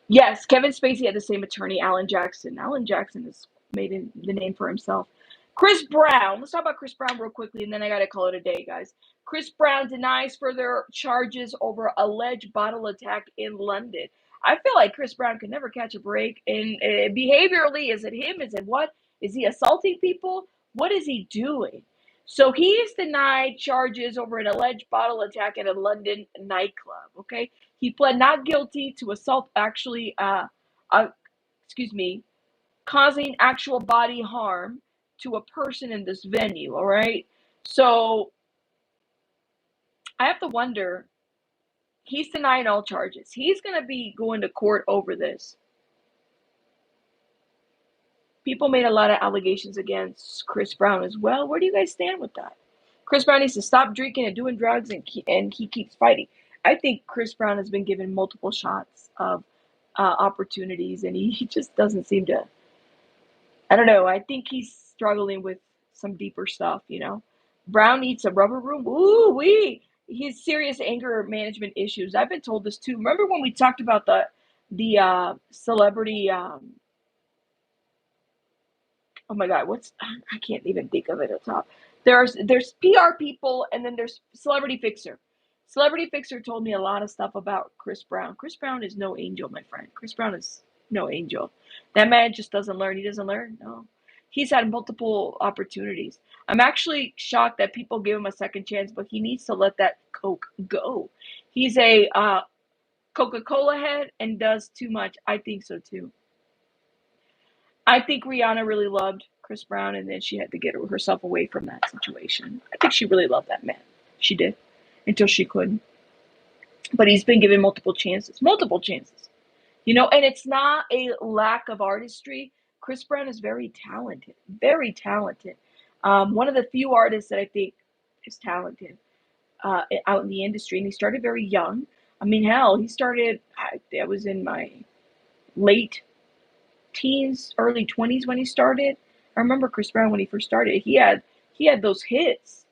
Yes, Kevin Spacey had the same attorney, Alan Jackson. Alan Jackson has made the name for himself. Chris Brown. Let's talk about Chris Brown real quickly, and then I got to call it a day, guys. Chris Brown denies further charges over alleged bottle attack in London. I feel like Chris Brown can never catch a break. And behaviorally, is it him? Is it what? Is he assaulting people? What is he doing? So he's denied charges over an alleged bottle attack at a London nightclub, okay? He pled not guilty to assault causing actual body harm to a person in this venue, all right? So I have to wonder, he's denying all charges. He's going to be going to court over this. People made a lot of allegations against Chris Brown as well. Where do you guys stand with that? Chris Brown needs to stop drinking and doing drugs, and he keeps fighting. I think Chris Brown has been given multiple shots of opportunities, and he just doesn't seem to, I don't know. I think he's struggling with some deeper stuff, you know. Brown needs a rubber room. Ooh, he has serious anger management issues. I've been told this too. Remember when we talked about the celebrity, oh my God, I can't even think of it at the top. There's PR people, and then there's Celebrity Fixer. Celebrity Fixer told me a lot of stuff about Chris Brown. Chris Brown is no angel, my friend. Chris Brown is no angel. That man just doesn't learn. He doesn't learn. No. He's had multiple opportunities. I'm actually shocked that people give him a second chance, but he needs to let that Coke go. He's a Coca-Cola head and does too much. I think so too. I think Rihanna really loved Chris Brown, and then she had to get herself away from that situation. I think she really loved that man. She did, until she couldn't. But he's been given multiple chances. You know, and it's not a lack of artistry. Chris Brown is very talented. One of the few artists that I think is talented out in the industry, and he started very young. I mean, hell, he started, I was in my late teens, early 20s when he started. I remember Chris Brown when he first started. He had those hits.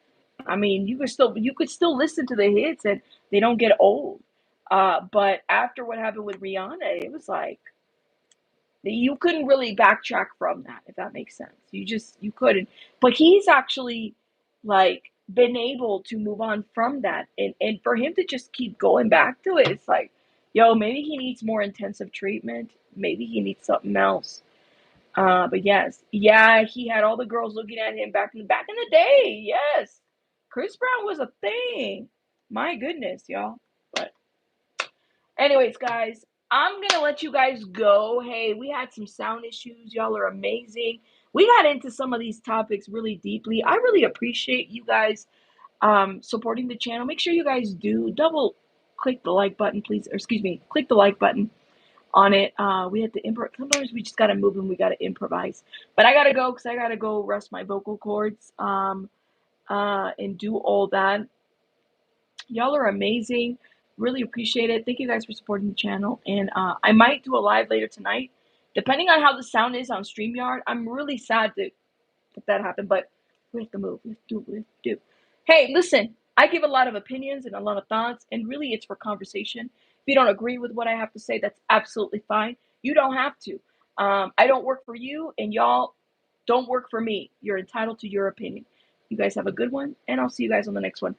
I mean, you could still listen to the hits, and they don't get old. But after what happened with Rihanna, it was like you couldn't really backtrack from that, if that makes sense. You couldn't. But he's actually like been able to move on from that, and for him to just keep going back to it, it's like, yo, maybe he needs more intensive treatment. Maybe he needs something else. But yes, yeah, he had all the girls looking at him back in the day. Yes, Chris Brown was a thing. My goodness, y'all. But anyways, guys, I'm gonna let you guys go. Hey, we had some sound issues. Y'all are amazing. We got into some of these topics really deeply. I really appreciate you guys supporting the channel. Make sure you guys do double click the like button, please. Or excuse me, click the like button on it. We had to improvise. Sometimes we just gotta move and we gotta improvise. But I gotta go because I gotta go rest my vocal cords and do all that. Y'all are amazing. Really appreciate it. Thank you guys for supporting the channel. And I might do a live later tonight, depending on how the sound is on StreamYard. I'm really sad that that happened, but we have to move. We have to do. Hey, listen, I give a lot of opinions and a lot of thoughts, and really it's for conversation. If you don't agree with what I have to say, that's absolutely fine. You don't have to. I don't work for you, and y'all don't work for me. You're entitled to your opinion. You guys have a good one, and I'll see you guys on the next one.